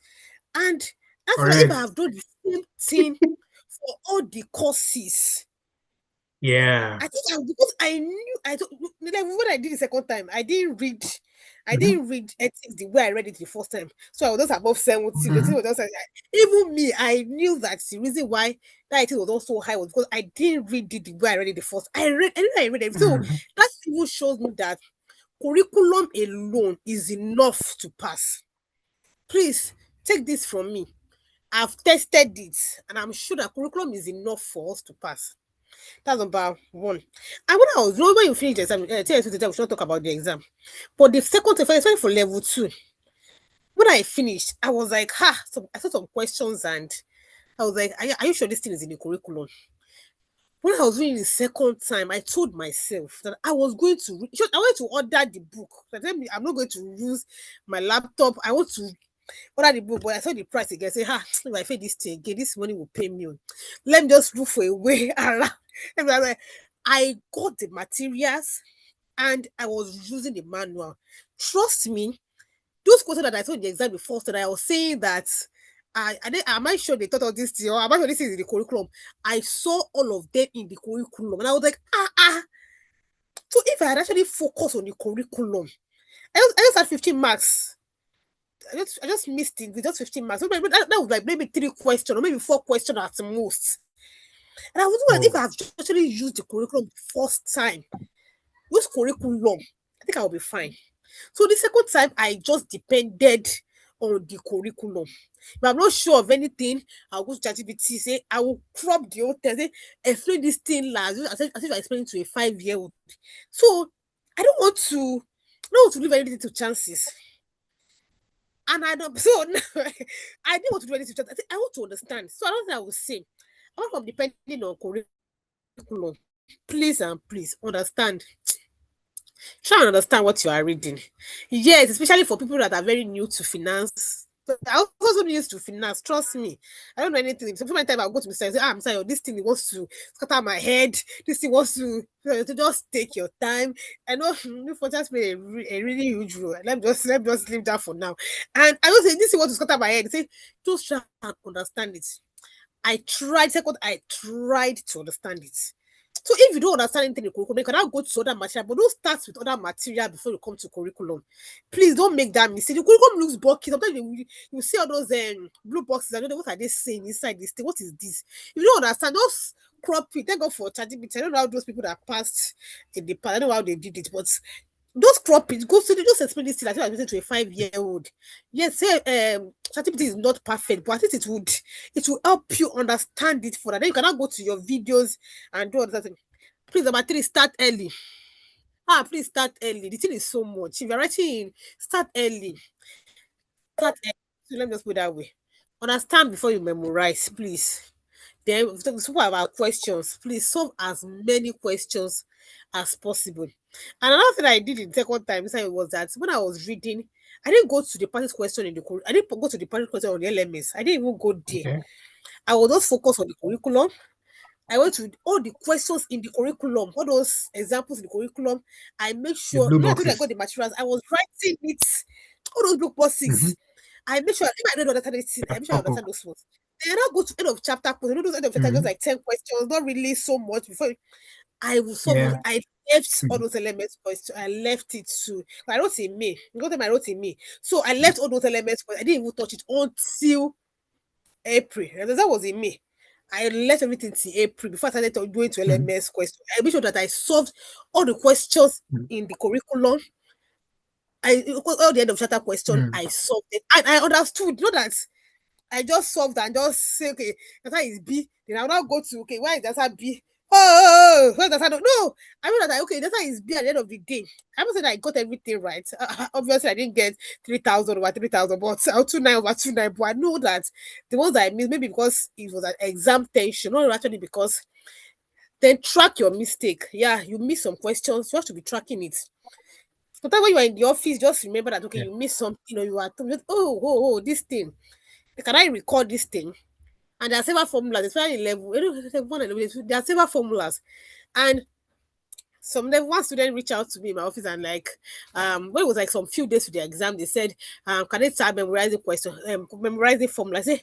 And after that, if I Correct. have done the same thing for all the courses, Yeah. I think because I knew I don't like when I did the second time, I didn't read ethics the way I read it the first time. So I was just above 70. The thing Mhm. was just even me, I knew that the reason why that ethics was also high was because I didn't read it the way I read it the first. I read it. So Mhm. that even shows me that curriculum alone is enough to pass. Please take this from me. I've tested it and I'm sure that curriculum is enough for us to pass. That's number one. And when you finish the exam, tell you we should not talk about the exam. But the second, especially for level two, when I finished, I was like, so I saw some questions and I was like, are you sure this thing is in the curriculum? When I was reading the second time, I told myself that I was going to I want to order the book. I'm not going to use my laptop. I want to order the book, but I saw the price again. I say, if I pay this thing again, this money will pay me. Let me just look for a way around. I got the materials and I was using the manual. Trust me, those questions that I told the exam before, that I was saying that am I sure they thought of this thing or am I sure this is in the curriculum? I saw all of them in the curriculum and I was like, So if I had actually focused on the curriculum, I just had 15 marks. I just missed it with just 15 marks. So that was like maybe 3 questions or maybe 4 questions at most. And I was wondering if Oh, I've actually used the curriculum the first time, use curriculum, I think I'll be fine. So the second time, I just depended on the curriculum. If I'm not sure of anything, I'll go to ChatGPT, say, I will crop the whole thing, say, explain this thing as if I explain it to a 5-year-old. So I don't want to leave anything to chances. And I don't, so now, I didn't want to do anything to chances. I want to understand. So I don't think I will say, apart from depending on curriculum, please and please understand. Try and understand what you are reading. Yes, especially for people that are very new to finance. So I also new to finance. Trust me, I don't know anything. So my time I'll go to Mr. and say, I'm sorry, this thing wants to scatter my head. This thing wants to just take your time. I know for just play a really huge role. Let me just leave that for now. And I will say this thing wants to scatter my head. Say, just try and understand it. I tried to understand it. So if you don't understand anything in curriculum, you cannot go to other material, but don't start with other material before you come to curriculum. Please don't make that mistake. The curriculum looks bulky. Sometimes you see all those blue boxes. I don't know what are they saying inside this thing. What is this? If you don't understand, just crop it. Thank God for ChatGPT. I don't know how those people that passed in the past. I don't know how they did it, but just crop it. Go to just explain this thing like I was to a 5-year-old. Yes, say ChatGPT is not perfect, but I think it will help you understand it further. Then you cannot go to your videos and do all that thing. Please, number three, start early. Please start early. The thing is so much. If you're writing, start early. Start early. So let me just put it that way. Understand before you memorize, please. Then people have our questions. Please solve as many questions as possible. And another thing I did in the second time was that when I was reading, I didn't go to the practice question I didn't go to the practice question on the LMS. I didn't even go there. okay. I was just focused on the curriculum. I went to all the questions in the curriculum, all those examples in the curriculum. I make The sure blue when I got boxes. the materials, I was writing it, all those blue Mm-hmm. boxes. I make sure if I don't understand anything, I make sure I Purple. understand those ones. Then I now go to end of chapter questions. You know those end of chapter just Mm-hmm. like 10 questions, not really so much before I will solve Yeah. it. I left all Mm-hmm. those elements questions. I left it to I wrote in May. You got them I wrote in May. So I left all those elements, but I didn't even touch it until April. And that was in May. I left everything till April before I started going to Mm-hmm. LMS questions. I made sure that I solved all the questions in the curriculum. All the end of chapter question, Mm-hmm. I solved it. And I understood, you know that I just solved and just say, okay, the answer is B. Then I'll now go to, okay, why is the answer B? Oh, why is the answer no? I mean that okay, the answer is B at the end of the day. I haven't said I got everything right. Obviously, I didn't get 3,000 over 3,000, but I'll 29 over 29. But I know that the ones I missed, maybe because it was an exam tension, not actually because then track your mistake. Yeah, you miss some questions, you have to be tracking it. Sometimes when you are in the office, just remember that okay, Yeah. you missed something or you are just, this thing. Can I record this thing? And there are several formulas, especially level, there are several formulas. And some level one student reached out to me in my office and like when it was like some few days to the exam, they said, can they start memorizing question, memorizing formula? I say,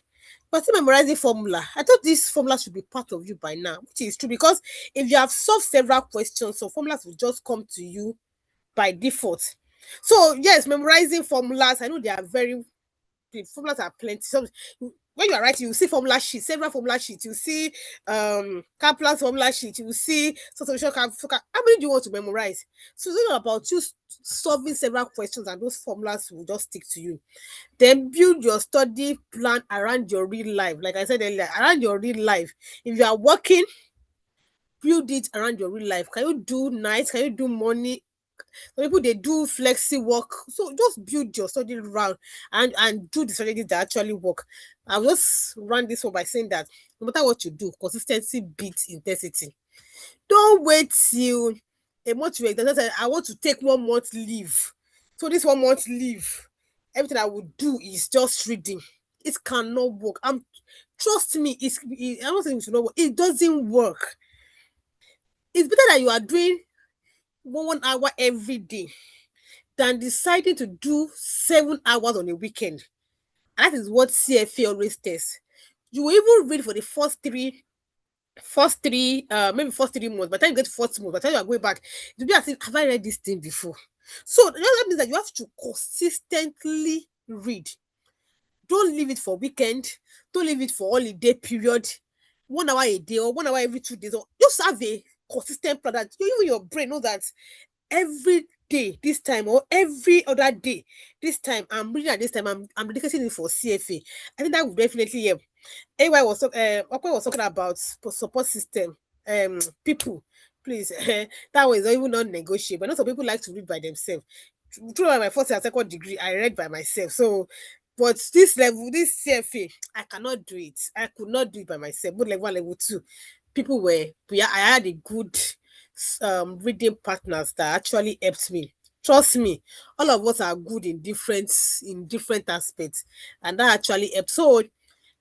but still memorizing formula. I thought this formula should be part of you by now, which is true because if you have solved several questions, so formulas will just come to you by default. So yes, memorizing formulas, I know they are very the formulas are plenty. So when you are writing, you see formula sheets, several formula sheets. You see Kaplan's formula sheet. You see solution. How many do you want to memorize? So it's not about you solving several questions, and those formulas will just stick to you. Then build your study plan around your real life. Like I said earlier, around your real life. If you are working, build it around your real life. Can you do nights? Can you do morning? Some people they do flexi work. So just build your study around and do the strategies that actually work. I'll just run this one by saying that no matter what you do, consistency beats intensity. Don't wait till a month you say, I want to take 1 month leave. So this 1 month leave, everything I would do is just reading. It cannot work. Trust me, I'm not saying it should not work. It doesn't work. It's better that you are doing 1 hour every day than deciding to do 7 hours on a weekend. And that is what CFA always tests. You will even read for the maybe first 3 months. By the time you get to fourth month, by the time you are going back, you'll be asking, have I read this thing before? So that means that you have to consistently read. Don't leave it for weekend. Don't leave it for holiday period. 1 hour a day or 1 hour every 2 days, or just have a consistent plan that even your brain knows that every day this time or every other day this time I'm reading at this time, I'm dedicating it for CFA. I think that would definitely help. AY was Okwe was talking about support system. People, please, that was not even non-negotiable. Not some people like to read by themselves. Throughout my first and second degree, I read by myself. So, but this level, this CFA, I cannot do it. I could not do it by myself. Both level 1, level 2, people were. I had a good reading partners that actually helped me. Trust me, all of us are good in different aspects, and that actually helped. So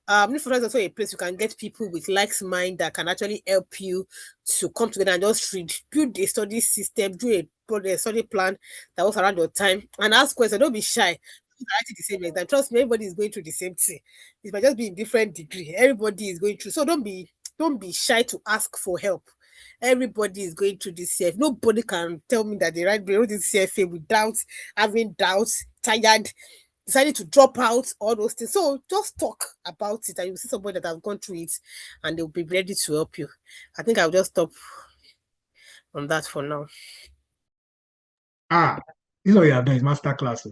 Newfoundland is also a place you can get people with likes mind that can actually help you to come together and just read, build a study system, do a study plan that works around your time, and ask questions. Don't be shy. Writing the same exam. Trust me, everybody is going through the same thing. It might just be in different degree. Everybody is going through. So don't be shy to ask for help. Everybody is going through this CFA. Nobody can tell me that they wrote this CFA without having doubts, tired, decided to drop out, all those things. So just talk about it and you'll see somebody that has gone through it and they'll be ready to help you. I think I'll just stop on that for now. This is what you have done is master class.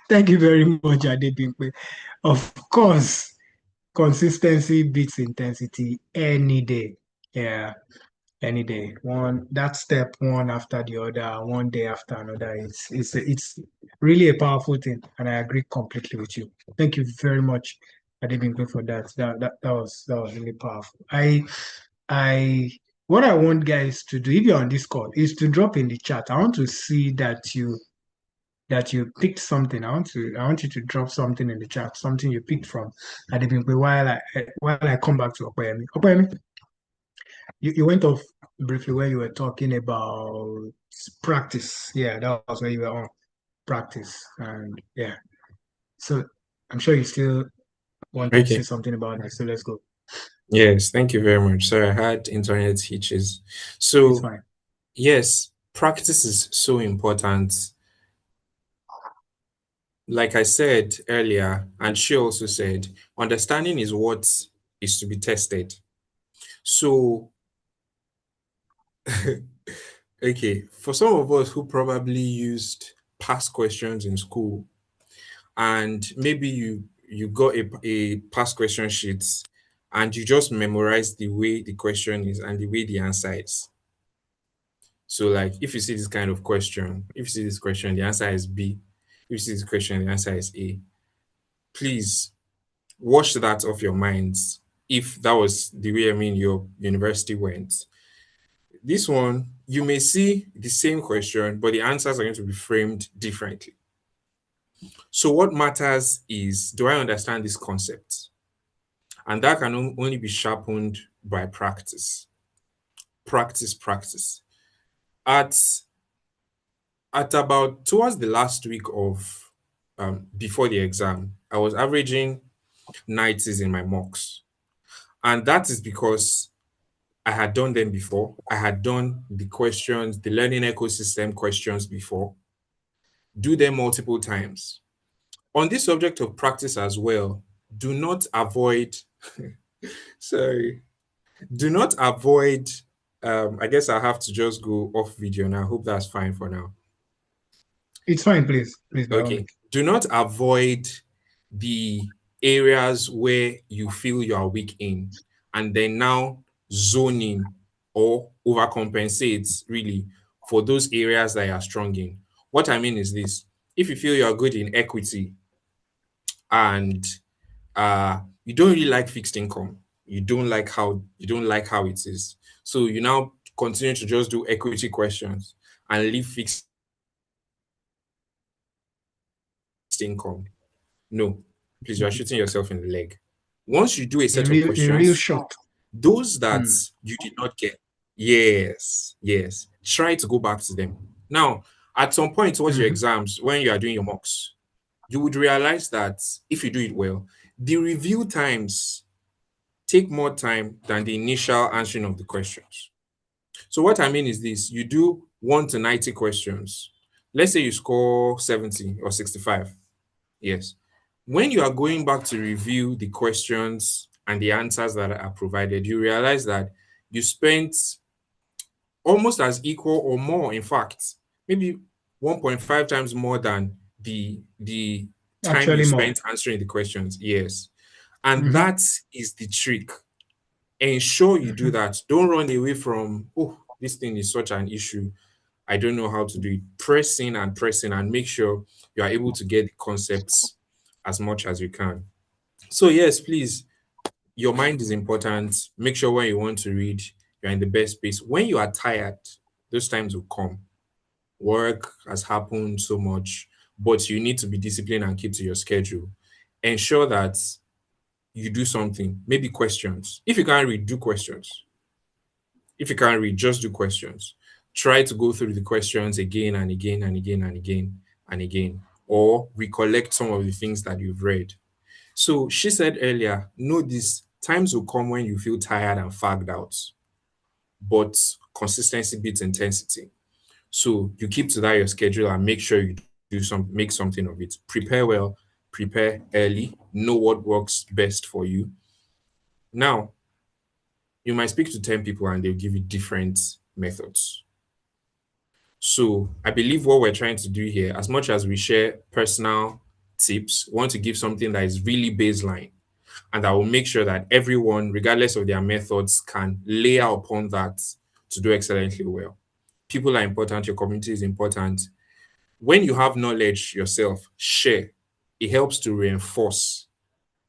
Thank you very much, Adebimpe. Of course, consistency beats intensity any day. Yeah, any day. That step one after the other, one day after another. It's really a powerful thing, and I agree completely with you. Thank you very much, Adebimpe, for that. That was really powerful. I what I want guys to do, if you're on this call, is to drop in the chat. I want to see that you picked something. I want you to drop something in the chat, something you picked from Adebimpe while I come back to Opeyemi. Opeyemi, you went off briefly where you were talking about practice. Yeah, that was where you were on practice. And yeah. So I'm sure you still wanted to say Okay. something about that. So let's go. Yes, thank you very much. Sorry, I had internet hitches. It's So, fine. yes, practice is so important. Like I said earlier, and she also said, understanding is what is to be tested. So, okay, for some of us who probably used past questions in school, and maybe you got a past question sheet and you just memorize the way the question is and the way the answer is. So, like, if you see this kind of question, if you see this question, the answer is B. If you see this question, the answer is A. Please wash that off your minds. If that was the way your university went, this one you may see the same question, but the answers are going to be framed differently. So, what matters is, do I understand this concept? And that can only be sharpened by practice. Practice. At about towards the last week of before the exam, I was averaging 90s in my mocks. And that is because I had done them before. I had done the questions, the learning ecosystem questions before, do them multiple times. On this subject of practice as well, do not avoid, sorry, do not avoid, I guess I have to just go off video now. I hope that's fine for now. It's fine, please. Please, by all Okay. means. Do not avoid the areas where you feel you are weak in and then now zone in or overcompensate really for those areas that you are strong in. What I mean is this: if you feel you are good in equity and you don't really like fixed income, you don't like how it is. So you now continue to just do equity questions and leave fixed income. No, please, you are shooting yourself in the leg. Once you do a set of A real questions, shot. those that you did not get, yes, try to go back to them. Now, at some point towards your exams, when you are doing your mocks, you would realize that if you do it well, the review times take more time than the initial answering of the questions. So what I mean is this: you do 1 to 90 questions. Let's say you score 70 or 65. Yes. When you are going back to review the questions and the answers that are provided, you realize that you spent almost as equal or more, in fact, maybe 1.5 times more than the time you Actually more. spent answering the questions. Yes. And Mhm. that is the trick. Ensure you do Mhm. that. Don't run away from, oh, this thing is such an issue. I don't know how to do it. Press in and make sure you are able to get the concepts as much as you can. So, yes, please, your mind is important. Make sure when you want to read, you're in the best space. When you are tired, those times will come. Work has happened so much, but you need to be disciplined and keep to your schedule. Ensure that you do something, maybe questions. If you can't read, do questions. If you can't read, just do questions. Try to go through the questions again and again and again and again and again, or recollect some of the things that you've read. So she said earlier, know this, times will come when you feel tired and fagged out, but consistency beats intensity. So you keep to that your schedule and make sure you make something of it. Prepare well, prepare early, know what works best for you. Now, you might speak to 10 people and they'll give you different methods. So I believe what we're trying to do here, as much as we share personal tips, we want to give something that is really baseline and that will make sure that everyone, regardless of their methods, can layer upon that to do excellently well. People are important, your community is important. When you have knowledge yourself, share. It helps to reinforce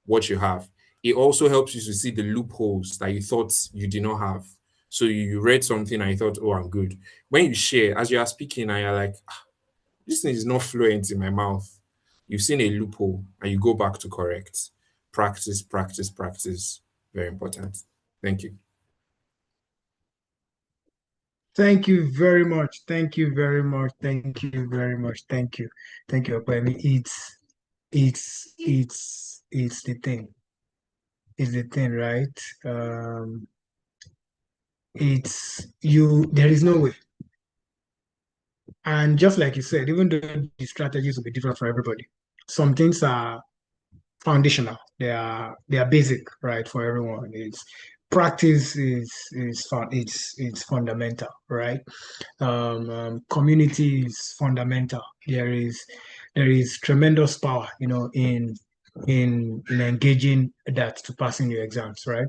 what you have. It also helps you to see the loopholes that you thought you did not have. So you read something and you thought, oh, I'm good. When you share, as you are speaking, and you're like, "Ah, this thing is not fluent in my mouth." You've seen a loophole and you go back to correct. Practice, practice, practice. Very important. Thank you. Thank you very much. Thank you very much. Thank you very much. Thank you. Thank you, Opemi. It's the thing. It's the thing, right? It's you, there is no way. And just like you said, even though the strategies will be different for everybody, some things are foundational. They are basic, right, for everyone. It's practice it's fundamental, right? Community is fundamental. There is tremendous power, in engaging that to passing your exams, right?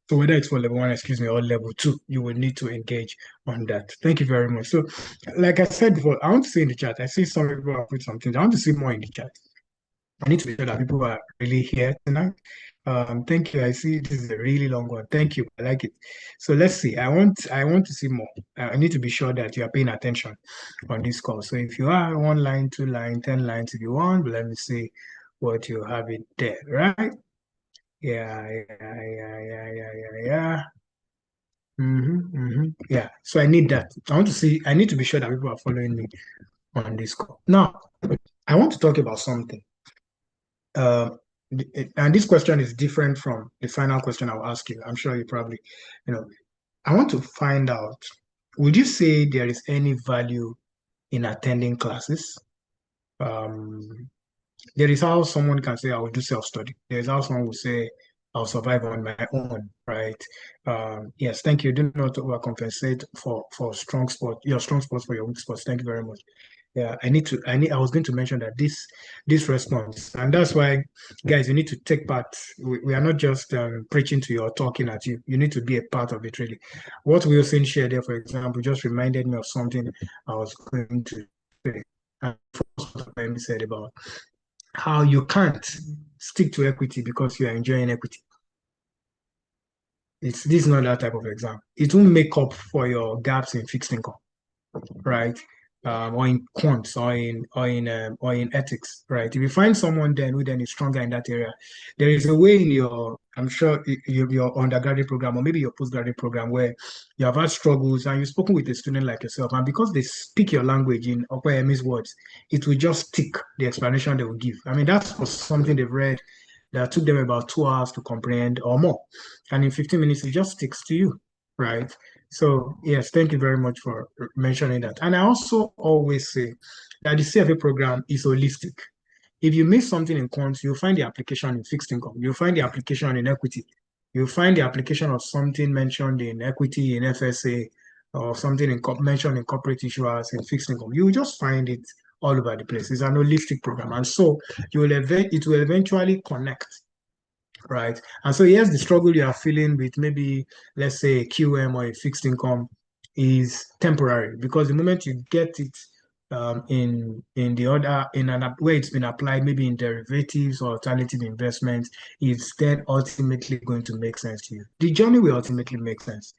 So whether it's for level one, excuse me, or level two, you will need to engage on that. Thank you very much. So, like I said before, I want to see in the chat. I see some people have put something. I want to see more in the chat. I need to be sure that people are really here tonight. Thank you. I see this is a really long one. Thank you. I like it. So let's see. I want to see more. I need to be sure that you are paying attention on this call. So if you are 1 line, 2 line, 10 lines, if you want, let me see what you have it there, right? Yeah. Yeah. So I need that. I need to be sure that people are following me on this call. Now, I want to talk about something. Uh, and this question is different from the final question I'll ask you. I'm sure you probably, you know, I want to find out, would you say there is any value in attending classes? Um, there is how someone can say, I will do self-study. There's how someone will say, I'll survive on my own, right? Yes, thank you. Do not overcompensate for strong sport, your strong spots for your weak spots. Thank you very much. Yeah, I was going to mention that this response, and that's why, guys, you need to take part. We are not just preaching to you or talking at you. You need to be a part of it, really. What Wilson shared there, for example, just reminded me of something I was going to say. And what said about how you can't stick to equity because you are enjoying equity. This is not that type of exam. It will make up for your gaps in fixed income, right? Or in quants, or in ethics, right? If you find someone then who then is stronger in that area, there is a way in I'm sure your undergraduate program or maybe your postgraduate program where you have had struggles and you've spoken with a student like yourself, and because they speak your language in Okwayemi's words, it will just stick the explanation they will give. I mean, that's for something they've read that took them about 2 hours to comprehend or more, and in 15 minutes it just sticks to you, right? So yes, thank you very much for mentioning that. And I also always say that the CFA program is holistic. if you miss something in quants, you'll find the application in fixed income. You'll find the application in equity. You'll find the application of something mentioned in equity, in FSA, or something mentioned in corporate issuers, in fixed income. You will just find it all over the place. It's an holistic program. And so it will eventually connect, right? And so here's the struggle you are feeling with maybe, let's say, a QM or a fixed income is temporary, because the moment you get it in the other in an where it's been applied, maybe in derivatives or alternative investments, it's then ultimately going to make sense to you. The journey will ultimately make sense,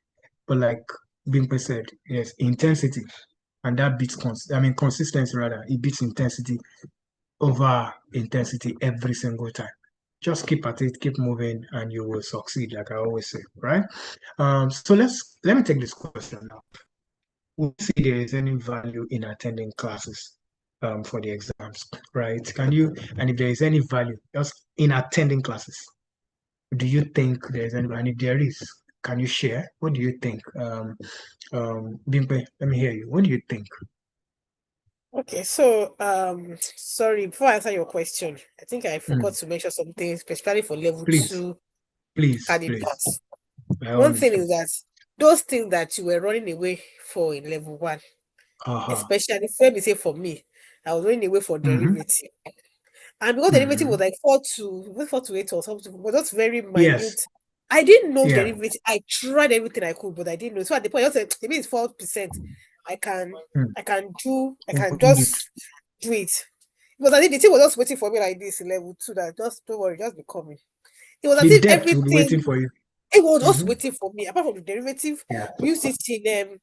but like Bimpe said, yes, intensity, and that beats consistency rather. It beats intensity over intensity every single time. Just keep at it, keep moving, and you will succeed, like I always say, right? So let me take this question now. Would you see there is any value in attending classes for the exams, right? And if there is any value just in attending classes, do you think there is any, and if there is, can you share? What do you think? Bimpe, let me hear you. What do you think? Okay, so sorry, before I answer your question, I think I forgot to mention something, especially for level Please, 2 please. candidates. By all One means. thing is that those things that you were running away for in level 1, especially, let me say for me, I was running away for derivative. And because derivative was like 4 to 8 or something, but that's very minute. Yes. I didn't know Yeah. derivative. I tried everything I could, but I didn't know. So at the point, I said, it means 4%. I can just do it. Because I think the thing was just waiting for me like this in level 2, that just don't worry, just be coming. It was as The if depth will be waiting everything, for you. it was just waiting for me. Apart from the derivative, Yeah. we used it in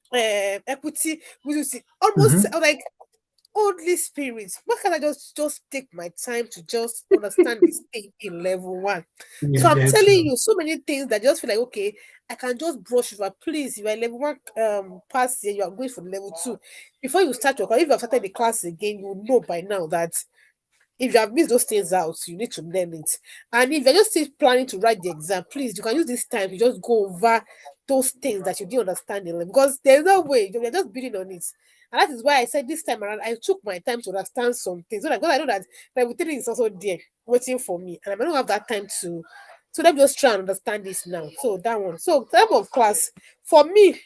equity, we used it almost like Holy Spirit. Why can't I just take my time to just understand this thing in level 1? So I'm Yes. telling you so many things that just feel like, okay, I can just brush over. Please, you are level 1 pass here, you are going for level 2. Before you start your class, if you have started the class again, you know by now that if you have missed those things out, you need to learn it. And if you're just still planning to write the exam, please, you can use this time to just go over those things that you didn't understand in them, because there's no way you're just building on it. And that is why I said this time around, I took my time to understand some things. So that, because I know that level 3 is also there waiting for me, and I don't have that time to. So let me just try and understand this now. So that one. So type of class for me,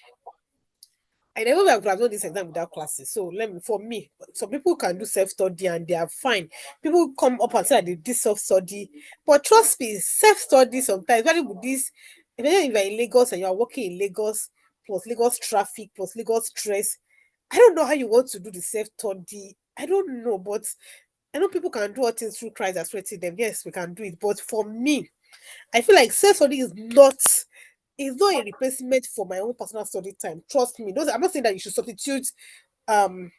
I never would have done this exam without classes. So for me, some people can do self-study and they are fine. People come up and say that they did self-study. But trust me, self-study sometimes, especially with this, especially if you're in Lagos and you're working in Lagos, plus Lagos traffic, plus Lagos stress. I don't know how you want to do the self-study. I don't know, but I know people can do all things through Christ that's strengthening them. Yes, we can do it. But for me, I feel like self-study is not a replacement for my own personal study time. Trust me. I'm not saying that you should substitute um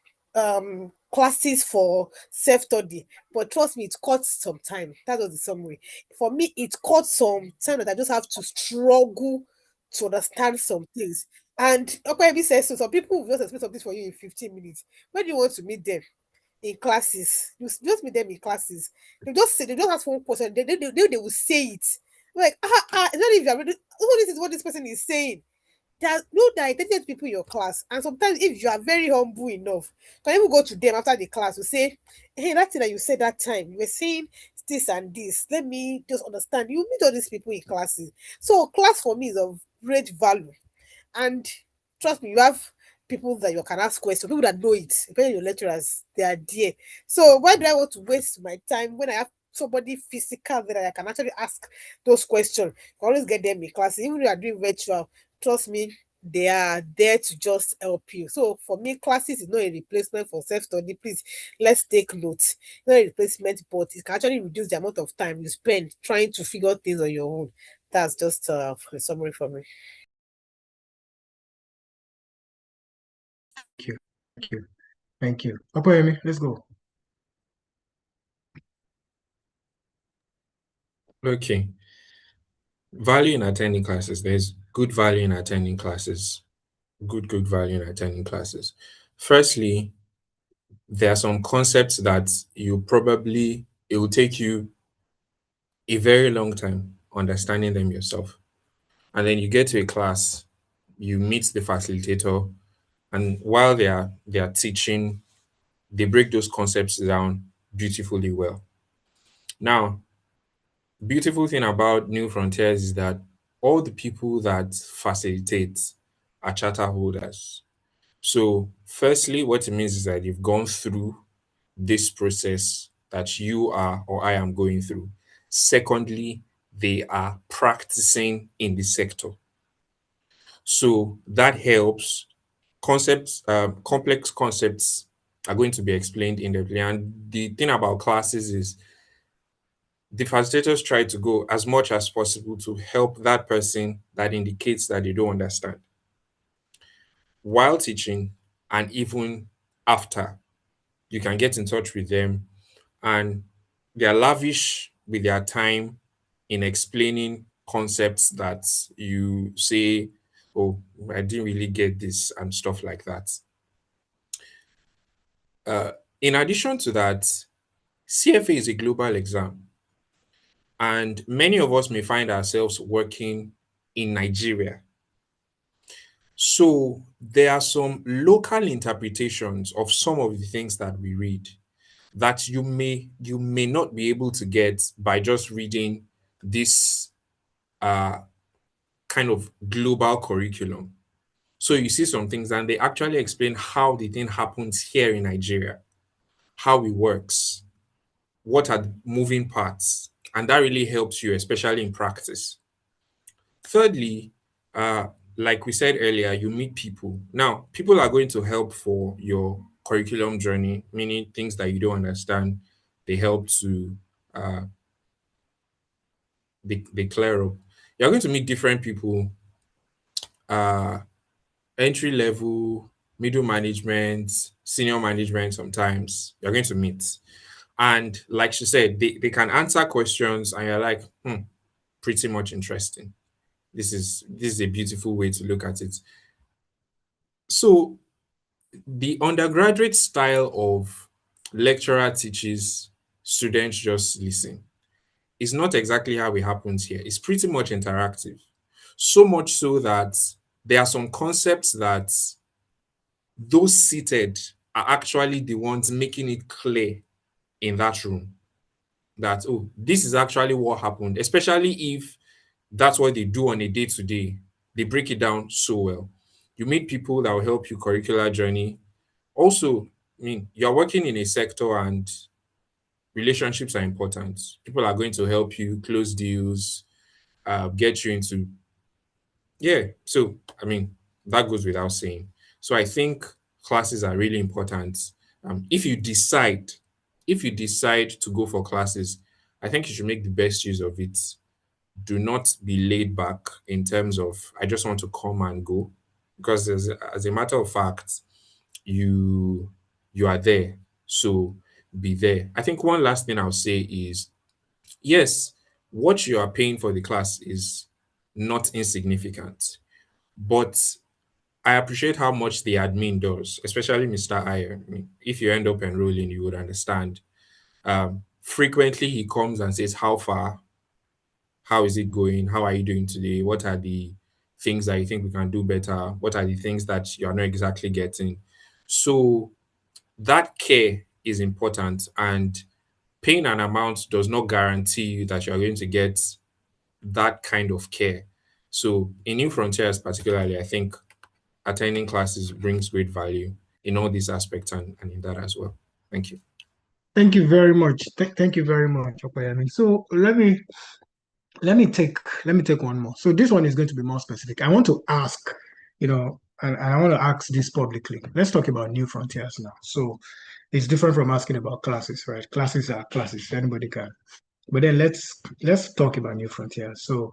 classes for self-study, but trust me, it cuts some time. That was the summary. For me, it cuts some time that I just have to struggle to understand some things. And okay, says so. Some people will just explain something for you in 15 minutes. When do you want to meet them? In classes. You just meet them in classes. They just ask one question. They will say it. Like, it's not if you're ready. Oh, this is what this person is saying. There's no that intelligent people in your class. And sometimes if you are very humble enough, you can even go to them after the class to say, hey, that thing that you said that time, you were saying this and this. Let me just understand. You meet all these people in classes. So class for me is of great value. And trust me, you have people that you can ask questions, people that know it, especially your lecturers, they are there. So why do I want to waste my time when I have somebody physical that I can actually ask those questions? You can always get them in class. Even if you are doing virtual, trust me, they are there to just help you. So for me, classes is not a replacement for self-study. Please, let's take notes. It's not a replacement, but it can actually reduce the amount of time you spend trying to figure things on your own. That's just a summary for me. Thank you. Thank you. Thank you. Okoyemi, let's go. Okay. Value in attending classes. There's good value in attending classes. Good value in attending classes. Firstly, there are some concepts that it will take you a very long time understanding them yourself. And then you get to a class, you meet the facilitator, and while they are teaching, they break those concepts down beautifully well. Now, beautiful thing about New Frontiers is that all the people that facilitate are charter holders. So, firstly, what it means is that you've gone through this process that you are or I am going through. Secondly, they are practicing in the sector. So that helps. Concepts, complex concepts are going to be explained in depth. And the thing about classes is the facilitators try to go as much as possible to help that person that indicates that they don't understand while teaching, and even after. You can get in touch with them, and they are lavish with their time in explaining concepts that you say, oh, I didn't really get this, and stuff like that. Uh, in addition to that, CFA is a global exam, and many of us may find ourselves working in Nigeria. So there are some local interpretations of some of the things that we read that you may not be able to get by just reading this uh, kind of global curriculum. So you see some things and they actually explain how the thing happens here in Nigeria, how it works, what are the moving parts, and that really helps you, especially in practice. Thirdly, like we said earlier, you meet people. Now, people are going to help for your curriculum journey, meaning things that you don't understand, they help to uh, they clear up. You're going to meet different people, uh, entry level, middle management, senior management sometimes. You're going to meet. And like she said, they can answer questions and you're like, pretty much interesting. This is a beautiful way to look at it. So the undergraduate style of lecturer teaches, students just listen. It's not exactly how it happens here. It's pretty much interactive. So much so that there are some concepts that those seated are actually the ones making it clear in that room that, oh, this is actually what happened, especially if that's what they do on a day to day. They break it down so well. You meet people that will help you curricular journey. Also, I mean, you're working in a sector and relationships are important. People are going to help you close deals, get you into, yeah. So, I mean, that goes without saying. So, I think classes are really important. If you decide, to go for classes, I think you should make the best use of it. Do not be laid back in terms of I just want to come and go, because as a matter of fact, you you are there. So be there. I think one last thing I'll say is yes, what you are paying for the class is not insignificant, but I appreciate how much the admin does, especially Mr. Iyer. I mean, if you end up enrolling, you would understand. Frequently, he comes and says, how far? How is it going? How are you doing today? What are the things that you think we can do better? What are the things that you're not exactly getting? So that care is important, and paying an amount does not guarantee you that you're going to get that kind of care. So in New Frontiers, particularly, I think attending classes brings great value in all these aspects and in that as well. Thank you. Thank you very much. Thank you very much, Opeyemi. So let me take one more. So this one is going to be more specific. I want to ask, and I want to ask this publicly. Let's talk about New Frontiers now. So it's different from asking about classes, right? Classes are classes, anybody can. But then let's talk about New Frontiers. So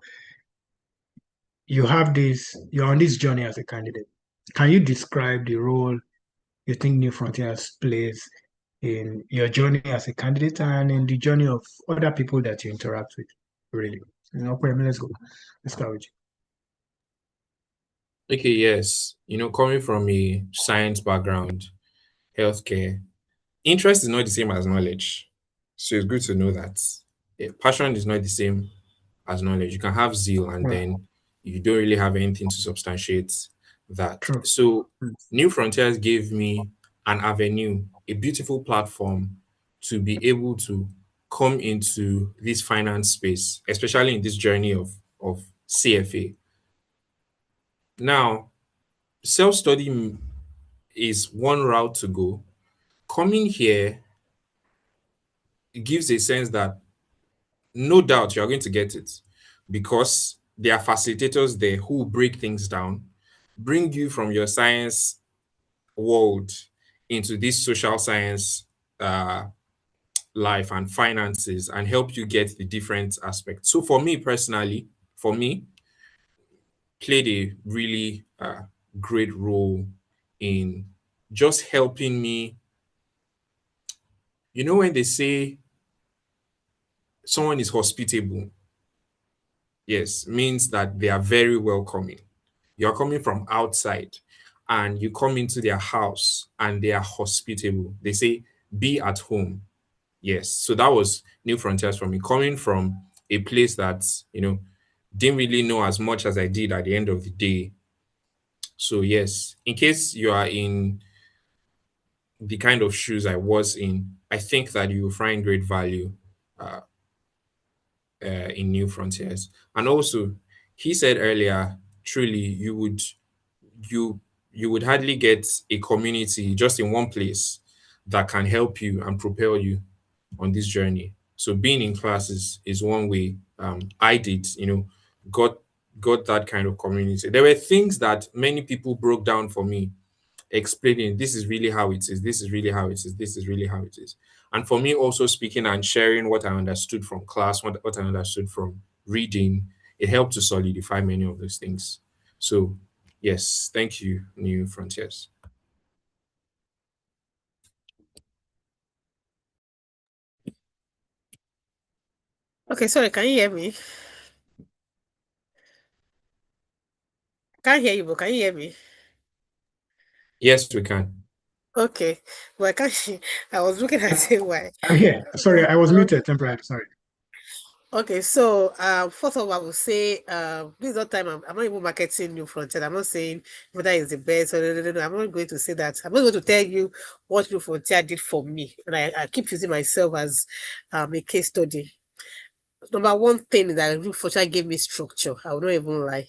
you're on this journey as a candidate. Can you describe the role you think New Frontiers plays in your journey as a candidate and in the journey of other people that you interact with, really? Let's go. Let's start with Okay, yes. Coming from a science background, healthcare, interest is not the same as knowledge. So it's good to know that passion is not the same as knowledge. You can have zeal and you. Well, then you don't really have anything to substantiate that. true. So New Frontiers gave me an avenue, a beautiful platform to be able to come into this finance space, especially in this journey of CFA. Now, self-study is one route to go. Coming here gives a sense that no doubt you're going to get it, because there are facilitators there who break things down, bring you from your science world into this social science life and finances, and help you get the different aspects. So for me personally, played a really great role in just helping me. You know, when they say someone is hospitable, yes, means that they are very welcoming. You're coming from outside and you come into their house and they are hospitable. They say, be at home. Yes. So that was New Frontiers for me, coming from a place that, didn't really know as much as I did at the end of the day. So, yes, in case you are in the kind of shoes I was in, I think that you will find great value uh, in New Frontiers. And also, he said earlier, truly, you you would hardly get a community just in one place that can help you and propel you on this journey. So being in classes is one way. I did, got got that kind of community. There were things that many people broke down for me, explaining this is really how it is, this is really how it is, this is really how it is. And for me, also speaking and sharing what I understood from class, what I understood from reading, it helped to solidify many of those things. So, yes, thank you, New Frontiers. Okay, sorry, can you hear me? Can't hear you, but can you hear me? Yes, we can. Okay, well, I can't. I was looking at it why. I'm here. Sorry, I was muted temporarily. Sorry. Okay, so first of all, I will say this is not time. I'm not even marketing New Frontier. I'm not saying whether it's the best or no. I'm not going to say that. I'm not going to tell you what New Frontier did for me, and I keep using myself as a case study. Number one thing is that New Frontier gave me structure. I will not even lie.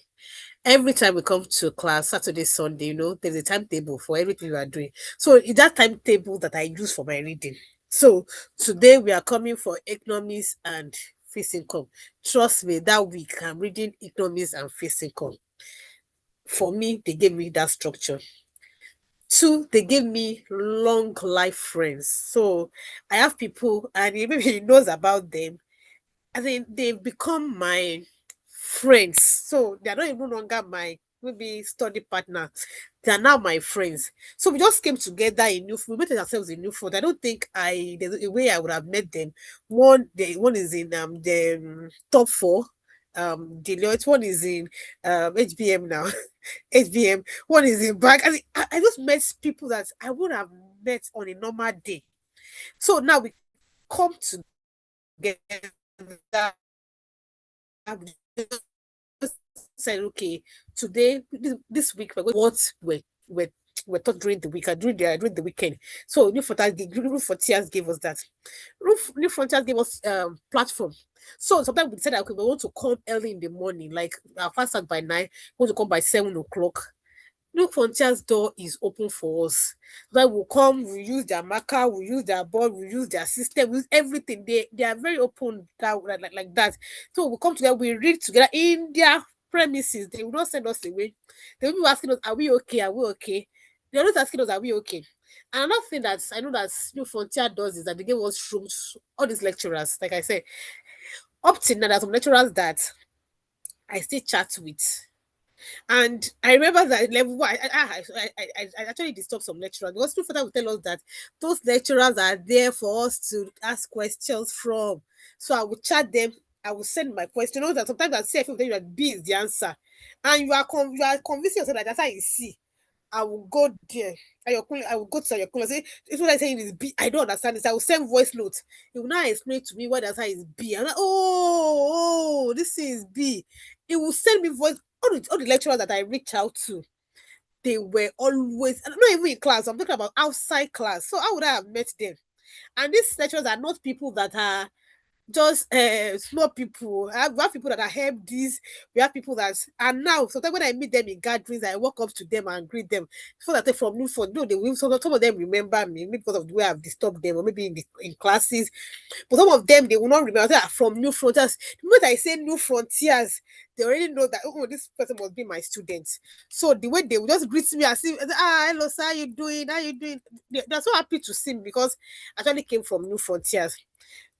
Every time we come to class, Saturday, Sunday, there's a timetable for everything we are doing. So it's that timetable that I use for my reading. So today we are coming for economics and fixed income. Trust me, that week I'm reading economics and fixed income. For me, they gave me that structure. Two, they gave me long life friends. So I have people, and maybe he knows about them. I think they've become my friends. So they're not even longer my maybe study partner. They are now my friends. So we just came together in New we met ourselves in New Fort. I don't think there's a way I would have met them. One is in the top four. Deloitte, one is in HBM now. HBM, one is in back. I just met people that I would have met on a normal day. So now we come together, said, okay, today, this week, we're going to what we're taught during the week, during the weekend. So New Frontiers gave us that. New Frontiers gave us platform. So sometimes we said that, okay, we want to come early in the morning, like our fast start by 9, we want to come by 7 o'clock. New Frontiers door is open for us. Like we'll come, we use their marker, we use their board, we use their system, we use everything. They are very open like that. So we come together, we read together in their premises. They will not send us away. They will be asking us, are we okay? Are we okay? They're not asking us, are we okay? And another thing that I know that New Frontier does is that they give us rooms, all these lecturers, like I said, up till now, there's some lecturers that I still chat with. And I remember that level one, I actually disturbed some lecturers because people that would tell us that those lecturers are there for us to ask questions from. So I would chat them, I would send my question. You know that sometimes I say people tell you that B is the answer, and you are convincing yourself that that's how you see. I will go there. I will go to your say, it's what I'm saying is B. I don't understand this. I will send voice notes. He will now explain to me what that's how is B. I'm like, this is B. It will send me voice. All the lecturers that I reach out to, they were always, not even in class, I'm talking about outside class. So how would I have met them? And these lecturers are not people that are just small people. We have people that are help this. We have people that and now sometimes when I meet them in gatherings, I walk up to them and greet them. So that they from new for no, they will some of them remember me, maybe because of the way I've disturbed them, or maybe in classes. But some of them they will not remember. They are from New Frontiers. The moment I say New Frontiers, they already know that oh, this person must be my student. So the way they will just greet me as if hello sir, how you doing? How you doing? They're so happy to see me because I actually came from New Frontiers.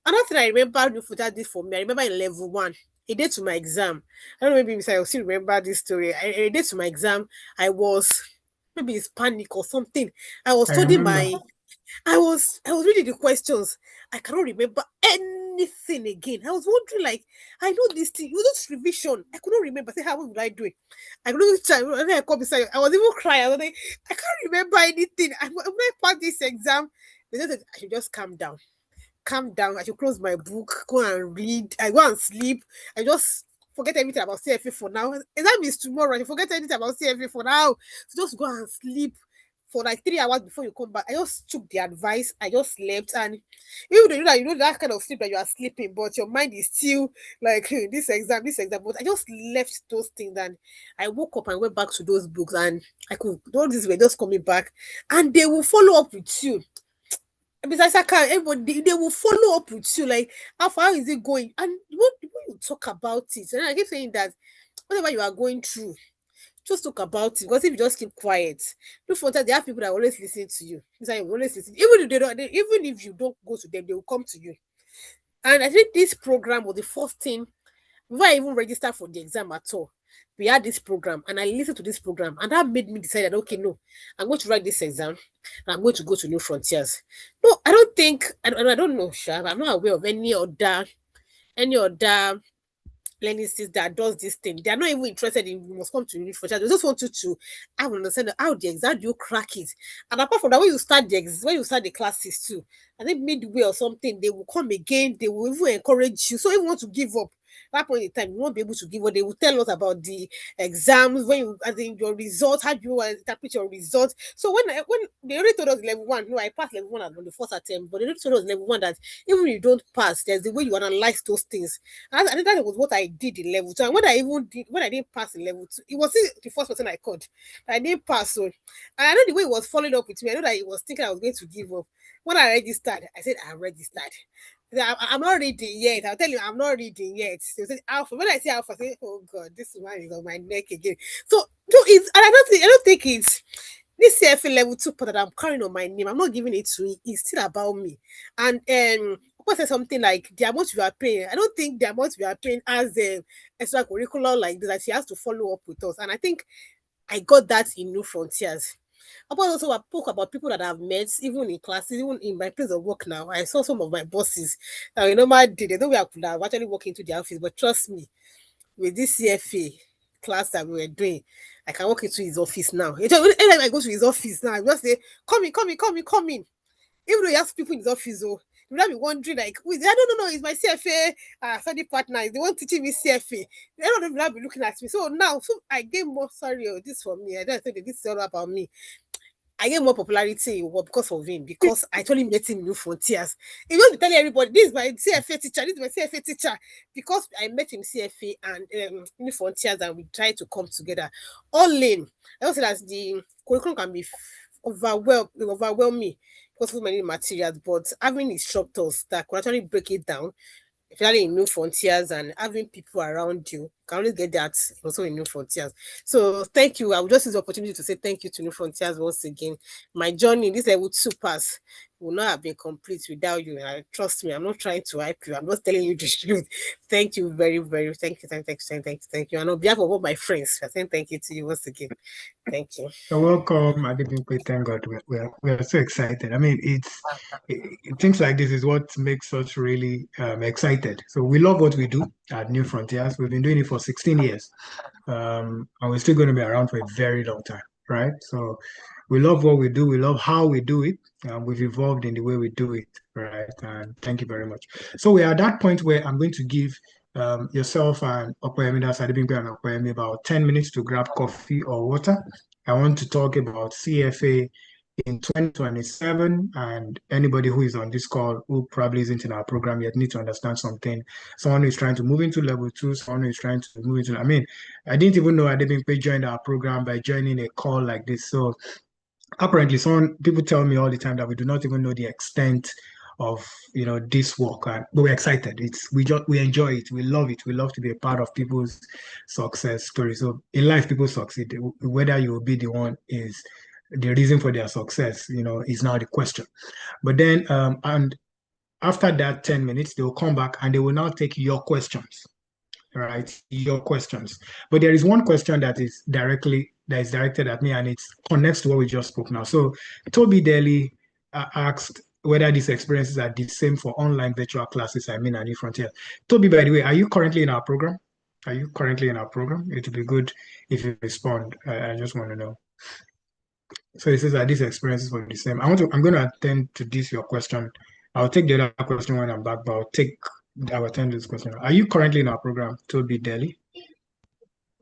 Another thing I remember New Frontiers did for me, I remember in level one, a day to my exam. I don't know, maybe I will still remember this story. A day to my exam, I was maybe it's panic or something. I was I studying remember. my I was reading the questions. I cannot remember anything again. I was wondering, like, I know this thing. It was just revision. I couldn't remember. Say, how would I do it? I couldn't try. And then I come beside. I was even crying. I was like, I can't remember anything. When I passed this exam, they just said, I should just calm down. I should close my book, go and read. I go and sleep. I just forget everything about CFA for now. Exam is tomorrow. I forget anything about CFA for now. So just go and sleep for like 3 hours before you come back. I just took the advice. I just slept, and even though you know that kind of sleep that you are sleeping, but your mind is still like this exam. But I just left those things, and I woke up and went back to those books, and I could all these were just coming back, and they will follow up with you besides I can everybody they will follow up with you like how far is it going and when you talk about it and I keep saying that whatever you are going through just talk about it because if you just keep quiet look for that there are people that always listen to you inside you always listen even if they don't even if you don't go to them they will come to you and I think this program was the first thing before I even registered for the exam at all, we had this program and I listened to this program and that made me decide that okay, no, I'm going to write this exam and I'm going to go to New Frontiers. No, I don't think I don't know, Sha, I'm not aware of any other learning institute that does this thing. They are not even interested in you must come to New Frontiers. They just want you to have an understanding how the exam do you crack it. And apart from that, when you start the classes too, I think midway or something, they will come again, they will even encourage you. So if you want to give up, that point in time, you won't be able to give up. They will tell us about the exams, when you as in your results, how do you interpret your results. So when they already told us level one, no, I passed level one on the first attempt, but they already told us level one that even if you don't pass, there's the way you analyze those things. And I think that was what I did in level two. And when I didn't pass in level two, it was still the first person I called. I didn't pass. So and I know the way it was following up with me. I know that he was thinking I was going to give up. When I registered, I said I'm registered. I'm not reading yet. I'll tell you, I'm not reading yet. So say alpha. When I say alpha, I say, oh God, this one is on my neck again. So it's and I don't think it's this CFA level two part that I'm carrying on my name. I'm not giving it to it. It's still about me. And what say something like the amount you are paying. I don't think the amount we are paying as a extracurricular like this that she has to follow up with us. And I think I got that in New Frontiers. About also I spoke about people that I've met, even in classes, even in my place of work now. I saw some of my bosses. You know, my day, they know where I could have actually walk into the office, but trust me, with this CFA class that we were doing, I can walk into his office now. Anytime I go to his office now, I just say, come in, come in, come in, come in. Even though he has people in his office, oh, you will be wondering, like, who is it? I don't know, it's my CFA study partner, is the one teaching me CFA. They don't will be looking at me. So now, so I get more sorry, oh, this for me. I don't think this is all about me. I get more popularity in work because of him, because I told him let him New Frontiers. He was telling everybody, this is my CFA teacher, this is my CFA teacher. Because I met him CFA and New Frontiers and we tried to come together. All in. I also say that the curriculum can be overwhelming because of many materials, but having instructors that can actually break it down especially in New Frontiers and having people around you can always get that also in New Frontiers. So thank you. I will just use the opportunity to say thank you to New Frontiers once again. My journey, this level two pass, will not have been complete without you. Trust me, I'm not trying to hype you. I'm just telling you the truth. Thank you very, very. Thank you. Thank you. And on behalf of all my friends, I say thank you to you once again. Thank you. You're welcome, Adebimpe. Thank God. We're so excited. I mean, things like this is what makes us really excited. So we love what we do at New Frontiers. We've been doing it for 16 years, and we're still going to be around for a very long time, right? So we love what we do. We love how we do it. We've evolved in the way we do it, right? And thank you very much. So we're at that point where I'm going to give yourself and Okoyemi, that's Adebimpe and Okoyemi, about 10 minutes to grab coffee or water. I want to talk about CFA in 2027, and anybody who is on this call who probably isn't in our program yet need to understand something. Someone who is trying to move into level 2, someone who is trying to move into, I mean, I didn't even know Adebimpe joined our program by joining a call like this. So apparently people tell me all the time that we do not even know the extent of this work, but we're excited. We enjoy it, we love it, we love to be a part of people's success story. So in life, people succeed. Whether you will be the one is the reason for their success, is now the question. But then and after that 10 minutes, they will come back and they will now take your questions, right? Your questions. But there is one question that is directed at me, and it connects to what we just spoke now. So Toby Daly asked whether these experiences are the same for online virtual classes, and New Frontier. Toby, by the way, are you currently in our program? Are you currently in our program? It would be good if you respond. I just want to know. So it says that these experiences were the same. I'm going to attend to your question. I'll take the other question when I'm back, but I'll attend to this question. Are you currently in our program, Toby Delhi?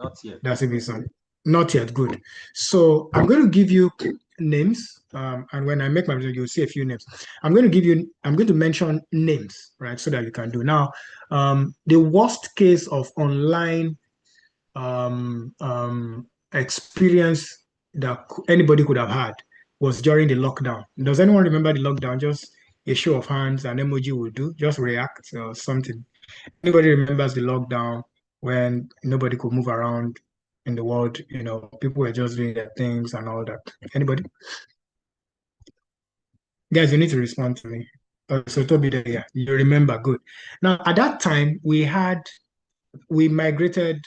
Not yet. That's a bit not yet. Good. So I'm going to give you names, and when I make my presentation, you'll see a few names. I'm going to mention names, right, so that you can do. Now, the worst case of online experience that anybody could have had was during the lockdown. Does anyone remember the lockdown? Just a show of hands, an emoji will do. Just react or something. Anybody remembers the lockdown when nobody could move around in the world? People were just doing their things and all that. Anybody? Guys, you need to respond to me. So Toby, yeah, you remember, good. Now, at that time, we migrated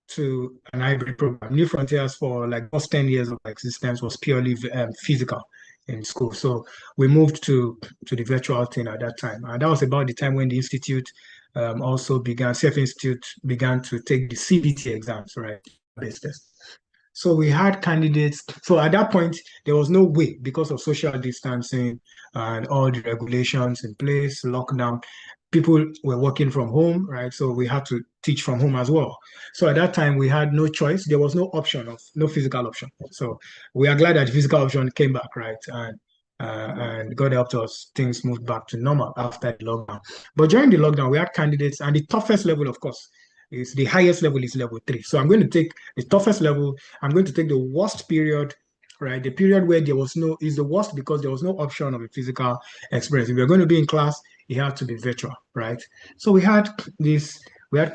to an hybrid program. New Frontiers for like almost 10 years of existence was purely physical in school. So we moved to the virtual thing at that time. And that was about the time when the institute CFA Institute began to take the CBT exams, right? So we had candidates. So at that point, there was no way, because of social distancing and all the regulations in place, lockdown, people were working from home, right? So we had to teach from home as well. So at that time, we had no choice. There was no physical option. So we are glad that the physical option came back, right? And God helped us, things moved back to normal after the lockdown. But during the lockdown, we had candidates, and the toughest level, of course, is the highest level is level 3. So I'm going to take the toughest level. I'm going to take the worst period, right? The period where there was is the worst because there was no option of a physical experience. If you're going to be in class, it had to be virtual, right? So we had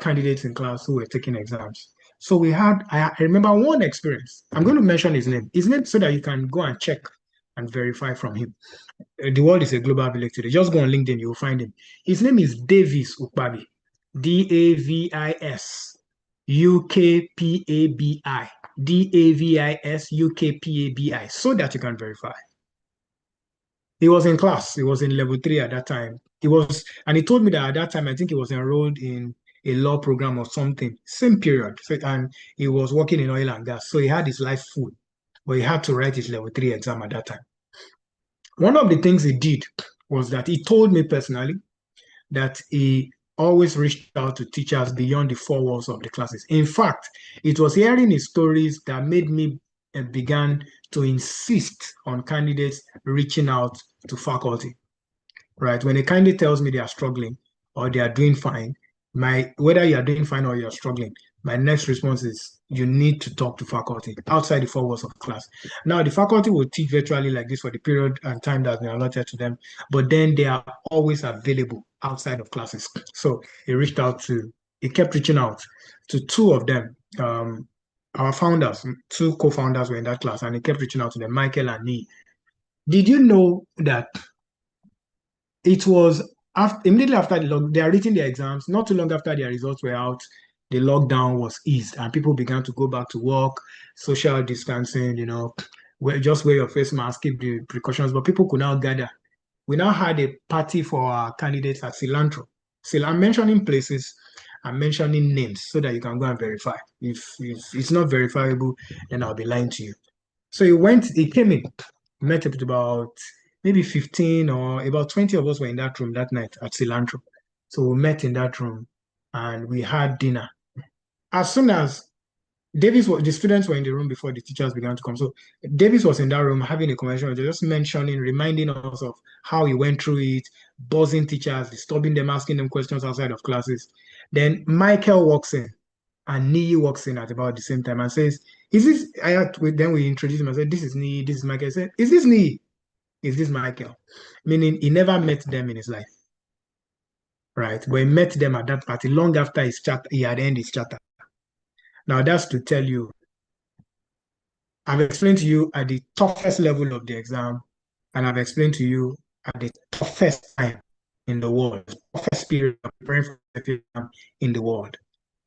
candidates in class who were taking exams. So I remember one experience. I'm going to mention his name so that you can go and check and verify from him. The world is a global village today. Just go on LinkedIn, you'll find him. His name is Davis Ukpabi. Davis Ukpabi. Davis Ukpabi, so that you can verify. He was in class. He was in level 3 at that time. And he told me that at that time, I think he was enrolled in a law program or something, same period. So, and he was working in oil and gas. So he had his life full, but he had to write his level 3 exam at that time. One of the things he did was that he told me personally that he always reached out to teachers beyond the 4 walls of the classes. In fact, it was hearing his stories that made me began to insist on candidates reaching out to faculty, right? When a candidate tells me they are struggling or they are doing fine, whether you are doing fine or you're struggling, my next response is you need to talk to faculty outside the 4 walls of class. Now, the faculty will teach virtually like this for the period and time that's been allotted to them, but then they are always available outside of classes. So he kept reaching out to 2 of them. Our founders, 2 co-founders were in that class, and he kept reaching out to them, Michael and me. Did you know that it was immediately after they are writing their exams, not too long after their results were out, the lockdown was eased and people began to go back to work, social distancing, just wear your face mask, keep the precautions, but people could now gather. We now had a party for our candidates at Cilantro. I'm mentioning places, I'm mentioning names so that you can go and verify. If it's not verifiable, then I'll be lying to you. So he came in, met up with about maybe 15 or about 20 of us were in that room that night at Cilantro. So we met in that room and we had dinner. As soon as The students were in the room before the teachers began to come. So Davis was in that room having a conversation, just mentioning, reminding us of how he went through it, buzzing teachers, disturbing them, asking them questions outside of classes. Then Michael walks in and Nii walks in at about the same time and says, is this, then we introduced him and said, this is Nii, this is Michael. I said, is this Nii? Is this Michael? Meaning he never met them in his life, right? But he met them at that party long after his chat, he had ended his charter. Now that's to tell you, I've explained to you at the toughest level of the exam, and I've explained to you at the toughest time in the world, toughest period of preparing for the exam in the world,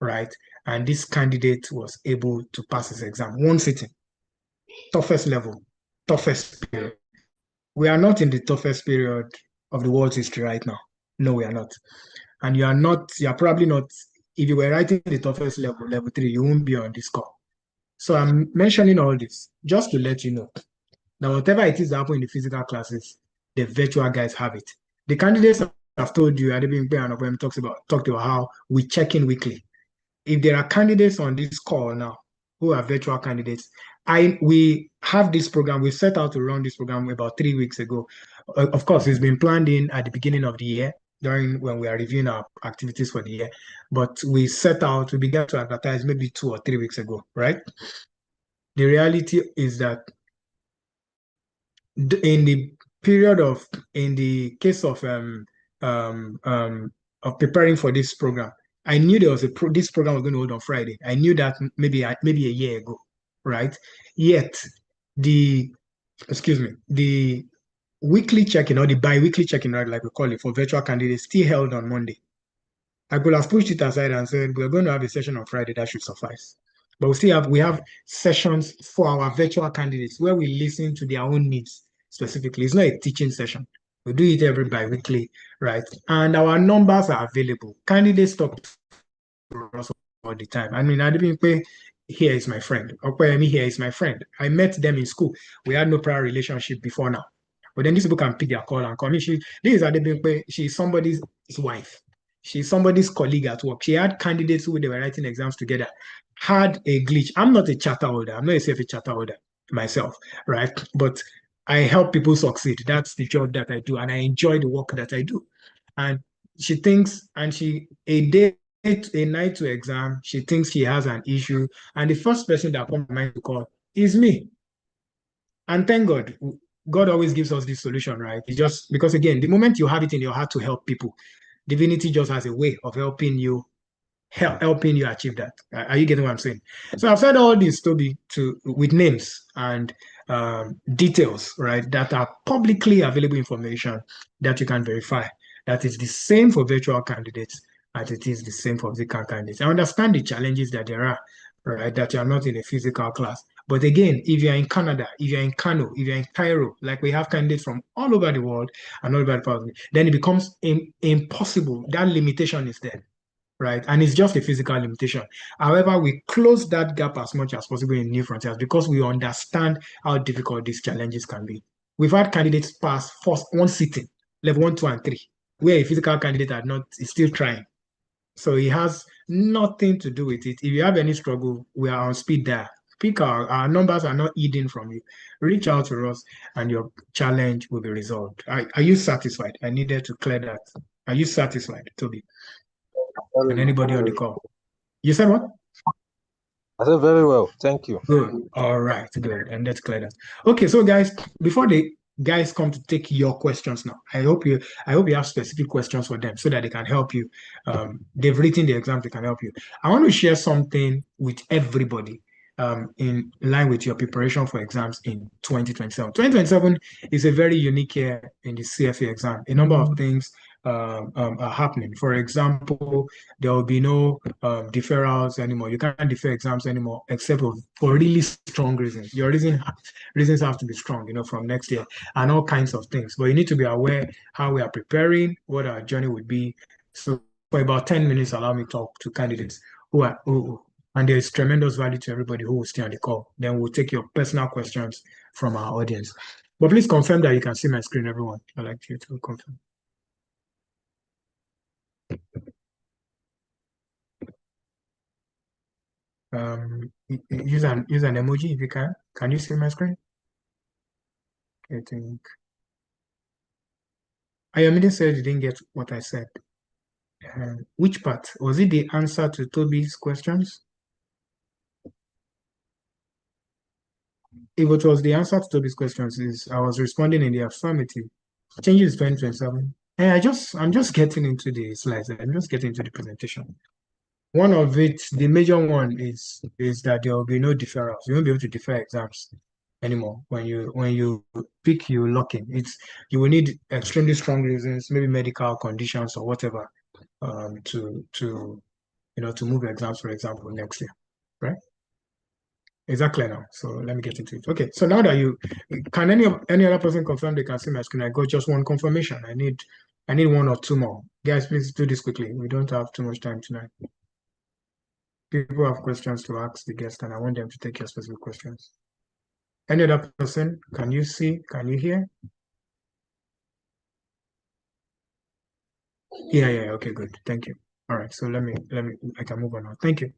right? And this candidate was able to pass his exam, one sitting, toughest level, toughest period. We are not in the toughest period of the world's history right now. No, we are not. And you are probably not, if you were writing the toughest level, level 3, you won't be on this call. So I'm mentioning all this just to let you know that whatever it is that happen in the physical classes, the virtual guys have it. The candidates I've told you, Adebimpe and Obem talked about how we check in weekly. If there are candidates on this call now who are virtual candidates, we have this program. We set out to run this program about 3 weeks ago. Of course, it's been planned in at the beginning of the year, during when we are reviewing our activities for the year. But we began to advertise maybe 2 or 3 weeks ago, right? The reality is that in the case of preparing for this program, I knew there was this program was going to hold on Friday. I knew that maybe a year ago, right? Yet the weekly check-in or the bi-weekly check-in, right, like we call it, for virtual candidates still held on Monday. I could have pushed it aside and said we're going to have a session on Friday that should suffice. But we have sessions for our virtual candidates where we listen to their own needs specifically. It's not a teaching session. We do it every bi-weekly, right? And our numbers are available. Candidates talk to us all the time. I mean, Adebimpe here is my friend. Opeyemi here is my friend. I met them in school. We had no prior relationship before now. But then these people can pick their call and call me. This is Adebimpe. She's somebody's wife. She's somebody's colleague at work. She had candidates who they were writing exams together, had a glitch. I'm not a charter holder. I'm not a CFA charter holder myself, right? But I help people succeed. That's the job that I do. And I enjoy the work that I do. And she thinks, a night to exam, she thinks she has an issue. And the first person that comes to mind to call is me. And thank God, God always gives us this solution, right? It's just because, again, the moment you have it in your heart to help people, divinity just has a way of helping you achieve that. Are you getting what I'm saying? So I've said all this, Toby, with names and details, right, that are publicly available information that you can verify. That is the same for virtual candidates as it is the same for physical candidates. I understand the challenges that there are, right, that you are not in a physical class. But again, if you're in Canada, if you're in Kano, if you're in Cairo, like we have candidates from all over the world and all over the world, then it becomes impossible. That limitation is there, right? And it's just a physical limitation. However, we close that gap as much as possible in New Frontiers because we understand how difficult these challenges can be. We've had candidates pass first one sitting, level 1, 2, and 3, where a physical candidate is still trying. So it has nothing to do with it. If you have any struggle, we are on speed dial. Our numbers are not hidden from you. Reach out to us and your challenge will be resolved. Are you satisfied? I needed to clear that. Are you satisfied, Toby? And anybody on the call? You said what? I said very well. Thank you. Good. All right. Good. And let's clear that. Okay. So guys, before the guys come to take your questions now, I hope you have specific questions for them so that they can help you. They've written the exam, they can help you. I want to share something with everybody in line with your preparation for exams in 2027. 2027 is a very unique year in the CFA exam. A number of things are happening. For example, there will be no deferrals anymore. You can't defer exams anymore except for really strong reasons. Your reasons have to be strong, from next year and all kinds of things. But you need to be aware how we are preparing, what our journey would be. So for about 10 minutes, allow me to talk to candidates and there is tremendous value to everybody who will stay on the call. Then we'll take your personal questions from our audience. But please confirm that you can see my screen, everyone. I'd like you to confirm. Use an emoji if you can. Can you see my screen? I think Ayomide said you didn't get what I said. Which part? Was it the answer to Toby's questions? If it was the answer to Toby's questions, is I was responding in the affirmative. Changes 2027. And I'm just getting into the slides. I'm just getting into the presentation. One of it, the major one is that there will be no deferrals. You won't be able to defer exams anymore. When you pick, you lock in. You will need extremely strong reasons, maybe medical conditions or whatever, to move exams, for example, next year, right? Is that clear now? So let me get into it. Okay, so now that can any other person confirm they can see my screen? I got just one confirmation. I need one or two more. Guys, please do this quickly. We don't have too much time tonight. People have questions to ask the guest, and I want them to take your specific questions. Any other person? Can you see? Can you hear? Yeah. Okay, good. Thank you. All right. So I can move on now. Thank you.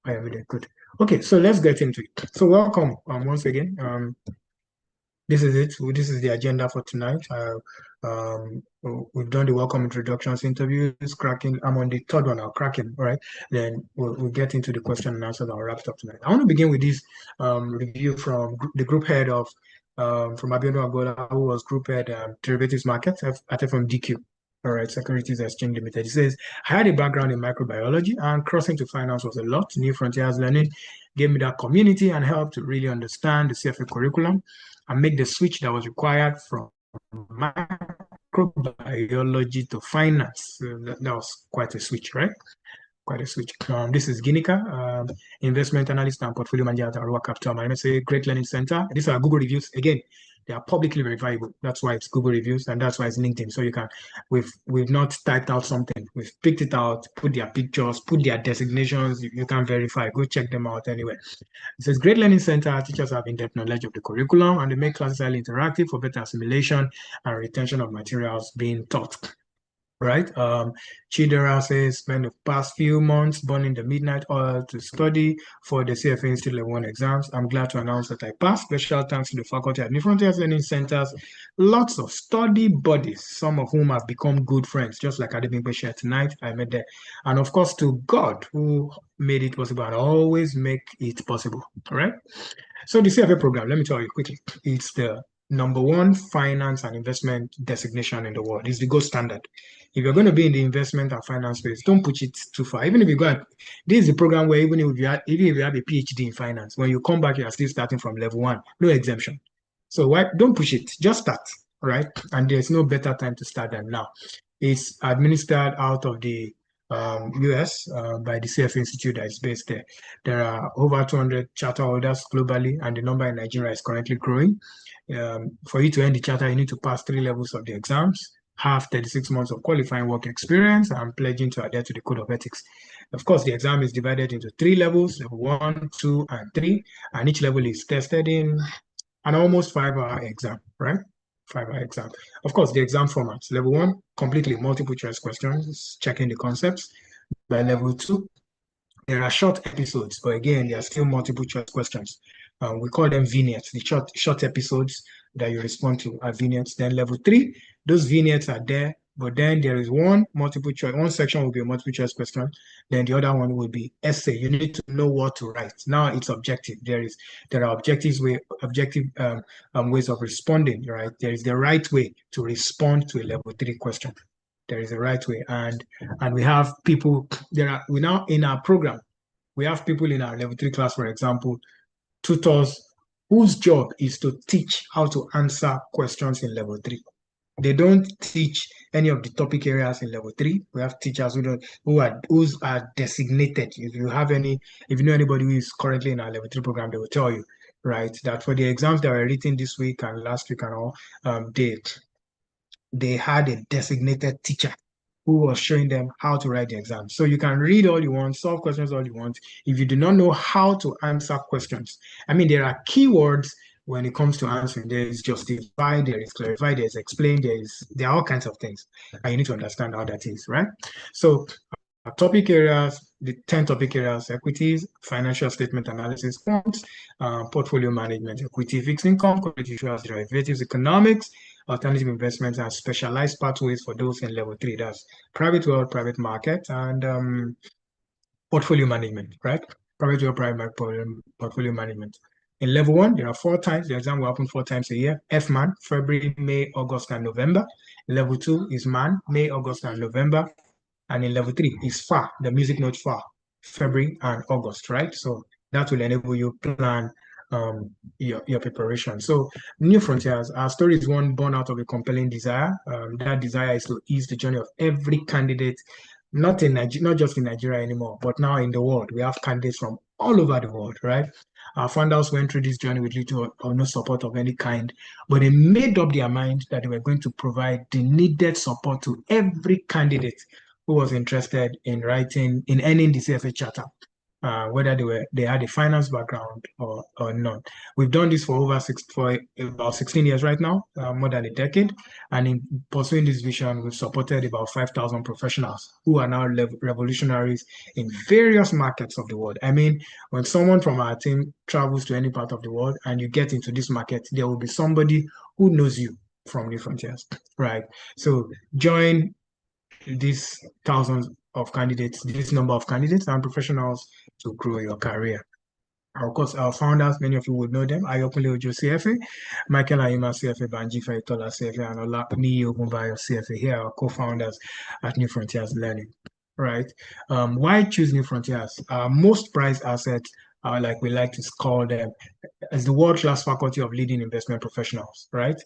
I am there. Good. Okay. So let's get into it. So welcome once again. This is it. This is the agenda for tonight. We've done the welcome introductions, interviews, cracking. I'm on the third one now, cracking, right? Then we'll get into the question and answers. I'll wrap it up tonight. I want to begin with this review from the group head of from Abiodun Agola, who was group head derivatives market at FMDQ. All right, Securities Exchange Limited. He says, I had a background in microbiology and crossing to finance was a lot. New Frontiers Learning gave me that community and helped to really understand the CFA curriculum and make the switch that was required from microbiology to finance. That was quite a switch, right? Quite a switch. This is Ginika, investment analyst and portfolio manager at Aroa Capital. My MSA Great Learning Center. These are Google reviews. Again, they are publicly verifiable. That's why it's Google reviews, and that's why it's LinkedIn. So you can, we've not typed out something. We've picked it out, put their pictures, put their designations. You can verify. Go check them out anyway. It says Great Learning Center. Teachers have in-depth knowledge of the curriculum, and they make classes highly interactive for better assimilation and retention of materials being taught. Right? Chidera says, spent the past few months burning the midnight oil to study for the CFA Institute Level 1 exams. I'm glad to announce that I passed. Special thanks to the faculty at New Frontiers Learning Centers. Lots of study buddies, some of whom have become good friends, just like Adebimpe shared tonight. I met there. And of course, to God, who made it possible and always make it possible. All right? So the CFA program, let me tell you quickly, it's the #1 finance and investment designation in the world. It's the gold standard. If you're going to be in the investment and finance space, don't push it too far. Even if you this is the program where even if you have a PhD in finance, when you come back, you are still starting from level 1, no exemption. So don't push it, just start, right? And there's no better time to start than now. It's administered out of the US by the CFA Institute that is based there. There are over 200 charter holders globally, and the number in Nigeria is currently growing. For you to earn the charter, you need to pass 3 levels of the exams, have 36 months of qualifying work experience, and pledging to adhere to the code of ethics. Of course, the exam is divided into 3 levels, level 1, 2, and 3, and each level is tested in an almost 5-hour exam, right? 5-hour exam. Of course, the exam formats. Level 1, completely multiple choice questions, checking the concepts. By level 2, there are short episodes, but again, there are still multiple choice questions. We call them vignettes, the short episodes that you respond to are vignettes. Then level 3, those vignettes are there, but then there is one multiple choice. One section will be a multiple choice question. Then the other one will be essay. You need to know what to write. Now it's objective. There are objective ways of responding, right? There is the right way to respond to a level 3 question. There is a right way, and we have people. We now in our program, we have people in our level 3 class, for example, tutors whose job is to teach how to answer questions in level 3. They don't teach any of the topic areas in level 3. We have teachers who are designated. If you know anybody who is currently in our level 3 program, they will tell you, right, that for the exams that were written this week and last week and all, they had a designated teacher who was showing them how to write the exam. So you can read all you want, solve questions all you want. If you do not know how to answer questions, I mean, there are keywords when it comes to answering. There is justify, there is clarify, there is explain, there are all kinds of things. And you need to understand how that is, right? So Topic areas, the 10 topic areas: equities, financial statement analysis, quants, portfolio management, equity, fixed income, commodity futures, derivatives, economics, alternative investments, and specialized pathways for those in level 3. That's private wealth, private market, and portfolio management, right? Private wealth, private portfolio management. In level 1, there are 4 times. The exam will happen 4 times a year. FMAN, February, May, August, and November. Level 2 is MAN, May, August, and November. And in level 3 is FAR, the music note FAR, February and August, right? So that will enable you plan your preparation. So New Frontiers, our story is one born out of a compelling desire. That desire is to ease the journey of every candidate, not in Nigeria, not just in Nigeria anymore, but now in the world. We have candidates from all over the world, right? Our founders went through this journey with little or no support of any kind, but they made up their mind that they were going to provide the needed support to every candidate who was interested in earning the CFA charter, whether they had a finance background or not. We've done this for about 16 years right now, more than a decade. And in pursuing this vision, we've supported about 5,000 professionals who are now revolutionaries in various markets of the world. I mean, when someone from our team travels to any part of the world and you get into this market, there will be somebody who knows you from New Frontiers, right? So join these thousands of candidates, this number of candidates and professionals to grow your career. Of course, our founders, many of you would know them: Ayokunle Ojo CFA, Michael Ayima CFA, Banji Faitola CFA, and Olapmi Ogunbayo CFA. Here are our co-founders at New Frontiers Learning, right? Why choose New Frontiers? Most prized assets, like we like to call them, as the world-class faculty of leading investment professionals, right?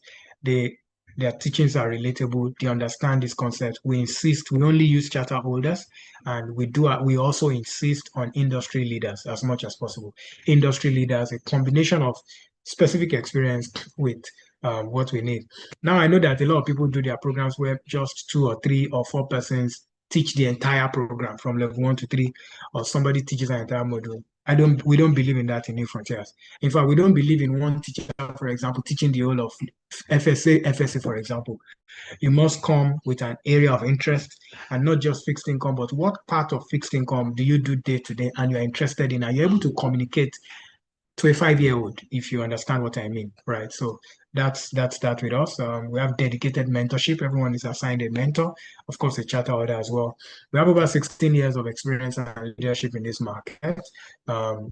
Their teachings are relatable. They understand this concept. We insist, we only use charter holders, and we also insist on industry leaders as much as possible. Industry leaders, a combination of specific experience with what we need. Now, I know that a lot of people do their programs where just 2 or 3 or 4 persons teach the entire program from level 1 to 3, or somebody teaches an entire module. We don't believe in that in New Frontiers. In fact, we don't believe in one teacher, for example, teaching the whole of FSA, for example. You must come with an area of interest, and not just fixed income, but what part of fixed income do you do day to day and you're interested in? Are you able to communicate to a 5-year-old, if you understand what I mean, right? So that's that with us. We have dedicated mentorship. Everyone is assigned a mentor, of course, a charter holder as well. We have over 16 years of experience and leadership in this market.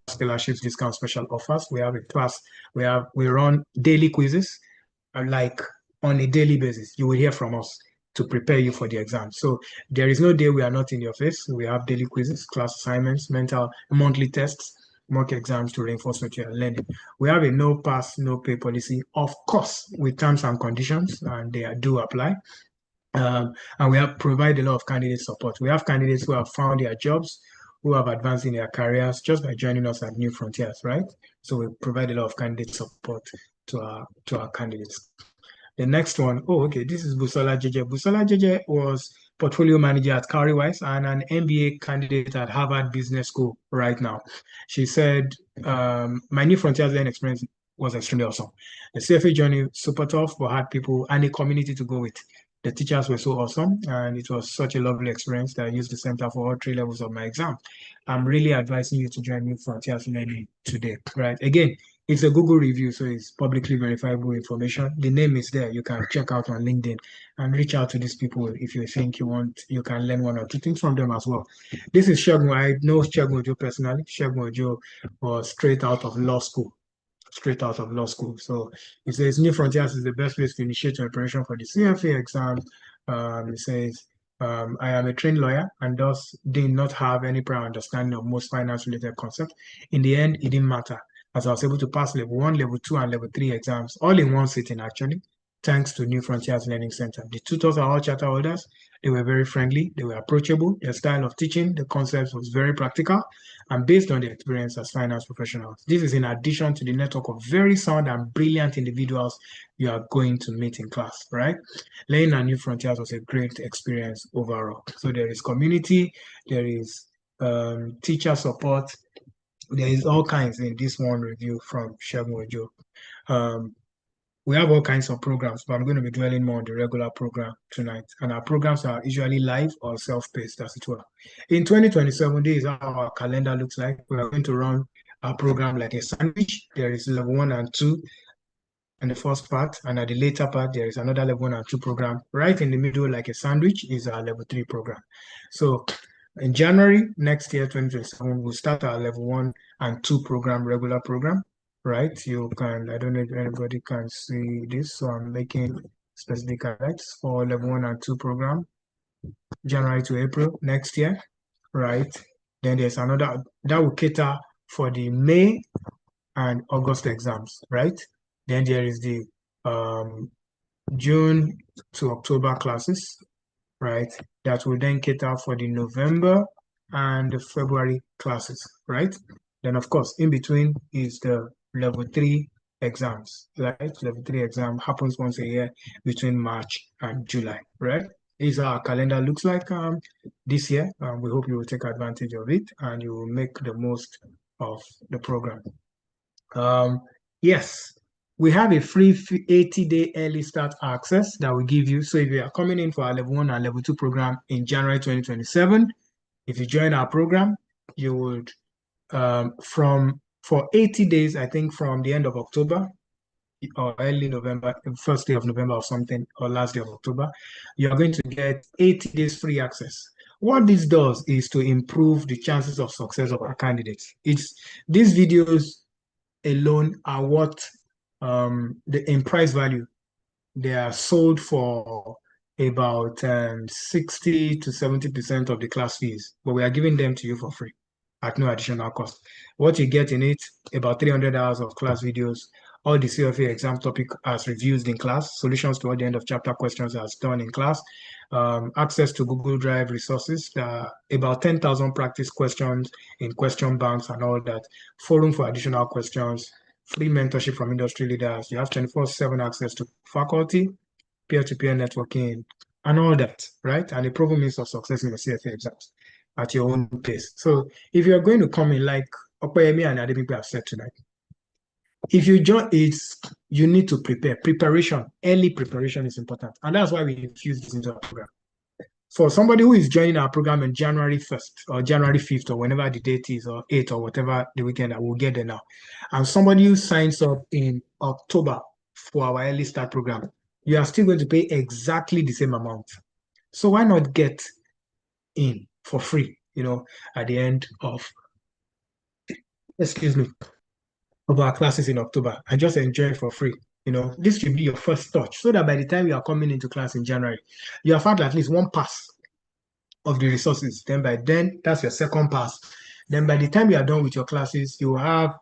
Scholarships, discount, special offers. We have a class. We run daily quizzes, like on a daily basis. You will hear from us to prepare you for the exam. So there is no day we are not in your face. We have daily quizzes, class assignments, monthly tests, mock exams to reinforce what you are learning. We have a no pass, no pay policy, of course, with terms and conditions, and they do apply. And we have provide a lot of candidate support. We have candidates who have found their jobs, who have advanced in their careers just by joining us at New Frontiers, right? So we provide a lot of candidate support to our candidates. The next one, this is Busola Jeje. Busola Jeje was portfolio manager at Cowrywise and an MBA candidate at Harvard Business School right now. She said, my New Frontiers Learning experience was extremely awesome. The CFA journey, super tough, but had people and a community to go with. The teachers were so awesome, and it was such a lovely experience that I used the center for all 3 levels of my exam. I'm really advising you to join New Frontiers Learning today, right? Again, it's a Google review, so it's publicly verifiable information. The name is there. You can check out on LinkedIn and reach out to these people if you think you can learn 1 or 2 things from them as well. This is Shegun. I know Shegun Ojo personally. Shegun Ojo was straight out of law school. So he says New Frontiers is the best place to initiate your preparation for the CFA exam. He says, I am a trained lawyer and thus did not have any prior understanding of most finance-related concepts. In the end, it didn't matter, as I was able to pass level 1, level 2, and level 3 exams all in one sitting, actually, thanks to New Frontiers Learning Center. The tutors are all charter holders. They were very friendly. They were approachable. Their style of teaching, the concepts was very practical and based on their experience as finance professionals. This is in addition to the network of very sound and brilliant individuals you are going to meet in class, right? Learning at New Frontiers was a great experience overall. So there is community, there is teacher support, there is all kinds in this one review from Shegun Ojo. We have all kinds of programs, but I'm going to be dwelling more on the regular program tonight. And our programs are usually live or self-paced, as it were. In 2027, this is how our calendar looks like. We are going to run our program like a sandwich. There is level 1 and 2 in the first part, and at the later part, there is another level 1 and 2 program. Right in the middle, like a sandwich, is our level 3 program. So in January next year, 2027, we'll start our level 1 and 2 program, regular program. Right, you can, I don't know if anybody can see this, so I'm making specific highlights for level 1 and 2 program, January to April next year, right? Then there's another that will cater for the May and August exams, right? Then there is the June to October classes, right? That will then cater for the November and the February classes, right? Then, of course, in between is the level 3 exams, right? Level 3 exam happens once a year between March and July, right? This is how our calendar looks like this year. We hope you will take advantage of it and you will make the most of the program. Yes, we have a free 80-day early start access that we give you. So if you are coming in for our level 1 and level 2 program in January 2027, if you join our program, you would for 80 days, I think from the end of October or early November, first day of November or something, or last day of October, you are going to get 80 days free access. What this does is to improve the chances of success of our candidates. These videos alone are what in price value, they are sold for about 60 to 70% of the class fees, but we are giving them to you for free at no additional cost. What you get in it, about 300 hours of class videos, all the CFA exam topic as reviewed in class, solutions to all the end of chapter questions as done in class, access to Google Drive resources, about 10,000 practice questions in question banks and all that, forum for additional questions, free mentorship from industry leaders. You have 24/7 access to faculty, peer-to-peer networking, and all that, right? And a proven means of success in the CFA exams at your own pace. So if you're going to come in like Opeyemi and Adebimpe have said tonight, if you join it, you need to prepare. Preparation, early preparation is important. And that's why we infuse this into our program. For somebody who is joining our program on January 1st or January 5th or whenever the date is, or 8th or whatever the weekend, I will get there now. And somebody who signs up in October for our early start program, you are still going to pay exactly the same amount. So why not get in for free, at the end of, of our classes in October and just enjoy it for free. This should be your first touch so that by the time you are coming into class in January, you have had at least one pass of the resources. Then by then, that's your second pass. Then by the time you are done with your classes, you will have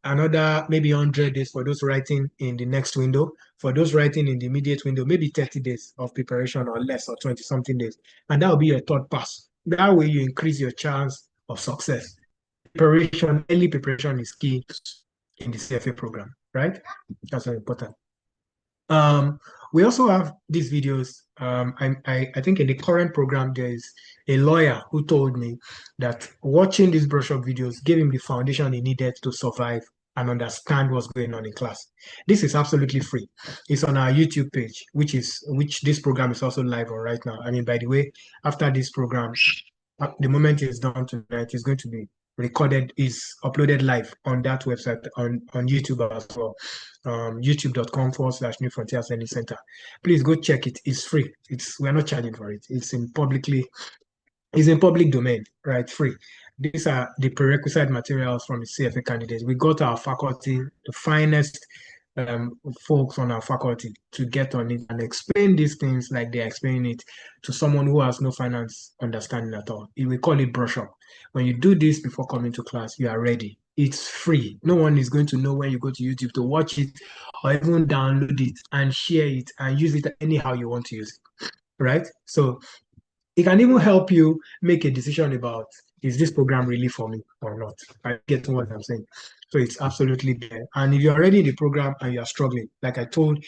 another maybe 100 days for those writing in the next window. For those writing in the immediate window, maybe 30 days of preparation or less, or 20-something days. And that will be your third pass. That way you increase your chance of success. Early preparation is key in the CFA program, right? That's very important. We also have these videos. I think in the current program, there is a lawyer who told me that watching these brush-up videos gave him the foundation he needed to survive and understand what's going on in class. This is absolutely free. It's on our YouTube page, which this program is also live on right now. I mean, by the way, after this program, the moment it's done tonight, it's going to be recorded, is uploaded live on that website on YouTube as well. YouTube.com/New Frontiers Learning Center. Please go check it. It's free. We're not charging for it. It's in public domain, right? Free. These are the prerequisite materials from the CFA candidates. We got our faculty, the finest folks on our faculty, to get on it and explain these things like they're explaining it to someone who has no finance understanding at all. We call it brush up. When you do this before coming to class, you are ready. It's free. No one is going to know when you go to YouTube to watch it or even download it and share it and use it anyhow you want to use it, right? So it can even help you make a decision about, is this program really for me or not? I get what I'm saying. So it's absolutely there. And if you're already in the program and you're struggling, like I've told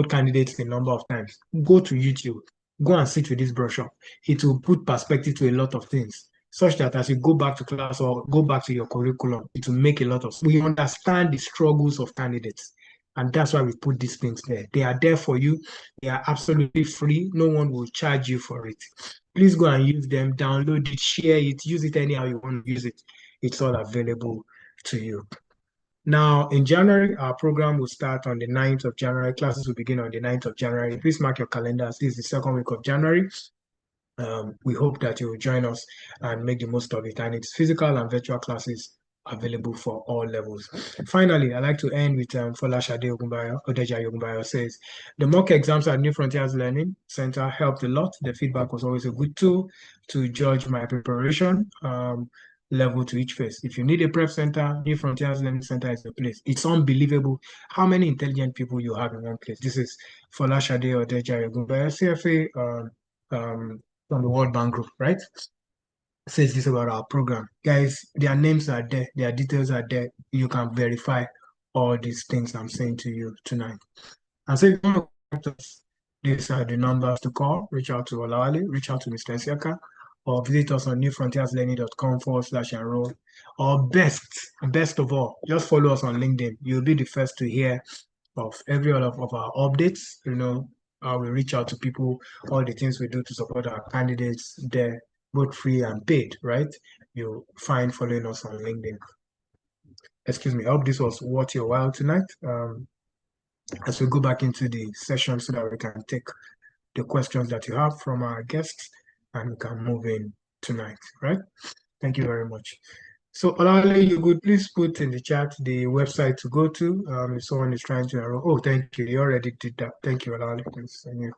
candidates a number of times, go to YouTube, go and sit with this brochure. It will put perspective to a lot of things, such that as you go back to class or go back to your curriculum, it will make a lot of sense. We understand the struggles of candidates And that's why we put these things there. They are there for you. They are absolutely free. No one will charge you for it. Please go and use them, download it, share it, use it anyhow you want to use it. It's all available to you. Now, in January, our program will start on the 9th of January. Classes will begin on the 9th of January. Please mark your calendars. This is the second week of January. We hope that you will join us and make the most of it. And it's physical and virtual classes available for all levels. Finally, I'd like to end with Folashade Odeja Ogunbayo says, the mock exams at New Frontiers Learning Center helped a lot. The feedback was always a good tool to judge my preparation level to each phase. If you need a prep center, New Frontiers Learning Center is the place. It's unbelievable how many intelligent people you have in one place. This is Folashade Odeja Ogunbayo, CFA, from the World Bank Group, right? Says this about our program. Guys, their names are there, their details are there. You can verify all these things I'm saying to you tonight. And so if you want to contact us, these are the numbers to call. Reach out to Olawale, reach out to Mr. Siaka, or visit us on newfrontierslearning.com/enroll. Or best of all, just follow us on LinkedIn. You'll be the first to hear of every one of our updates. You know, we reach out to people, all the things we do to support our candidates there, both free and paid, right? You'll find following us on LinkedIn. Excuse me, I hope this was worth your while tonight. As we go back into the session so that we can take the questions that you have from our guests and we can move in tonight, right? Thank you very much. So, Olale, you could please put in the chat the website to go to if someone is trying to enroll. Oh, thank you. You already did that. Thank you, Olale. You're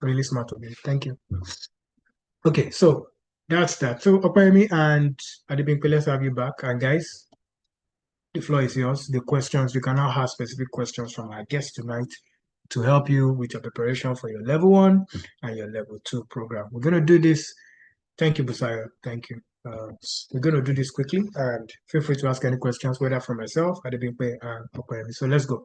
really smart of you. Thank you. Okay, so that's that. So, Opayemi and Adebimpe, let's have you back. And guys, the floor is yours. The questions, you can now have specific questions from our guests tonight to help you with your preparation for your level 1 and your level 2 program. We're going to do this. Thank you, Busayo. Thank you. We're going to do this quickly, and feel free to ask any questions, whether from myself, Adebimpe, and Opayemi. So let's go.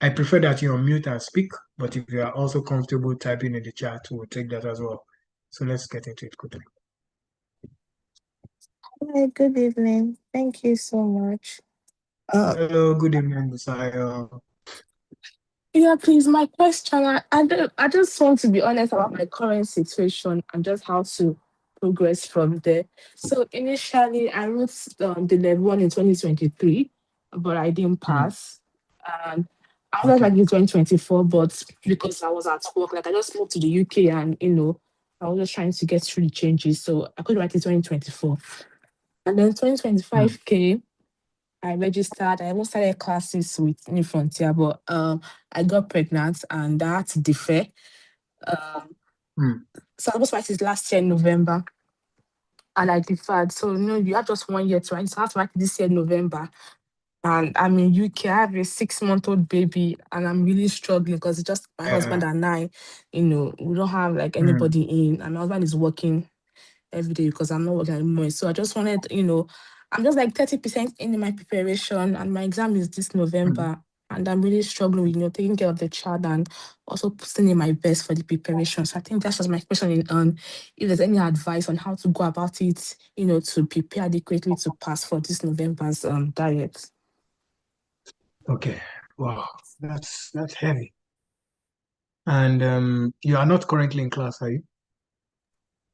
I prefer that you unmute and speak, but if you are also comfortable typing in the chat, we'll take that as well. So let's get into it quickly. Hi, good evening. Thank you so much. Hello, good evening, Busayo. Yeah, please, my question, I just want to be honest about my current situation and just how to progress from there. So initially, I wrote the level 1 in 2023, but I didn't pass. And I was like in 2024, but because I was at work, like I just moved to the UK and, I was just trying to get through the changes. So I couldn't write in 2024. And then 2025 came. I registered. I almost started classes with New Frontier, but I got pregnant and I had to defer. So I was writing last year in November, and I deferred. So you have just 1 year to write. So I have to write this year November, and I'm in UK. I have a 6-month-old baby, and I'm really struggling because it's just my husband and I. We don't have like anybody in, and my husband is working every day because I'm not working anymore. So I just wanted, I'm just like 30% in my preparation, and my exam is this November, and I'm really struggling with, taking care of the child and also putting in my best for the preparation. So I think that's just my question on if there's any advice on how to go about it, to prepare adequately to pass for this November's diet. Okay, wow, that's heavy. And you are not currently in class, are you?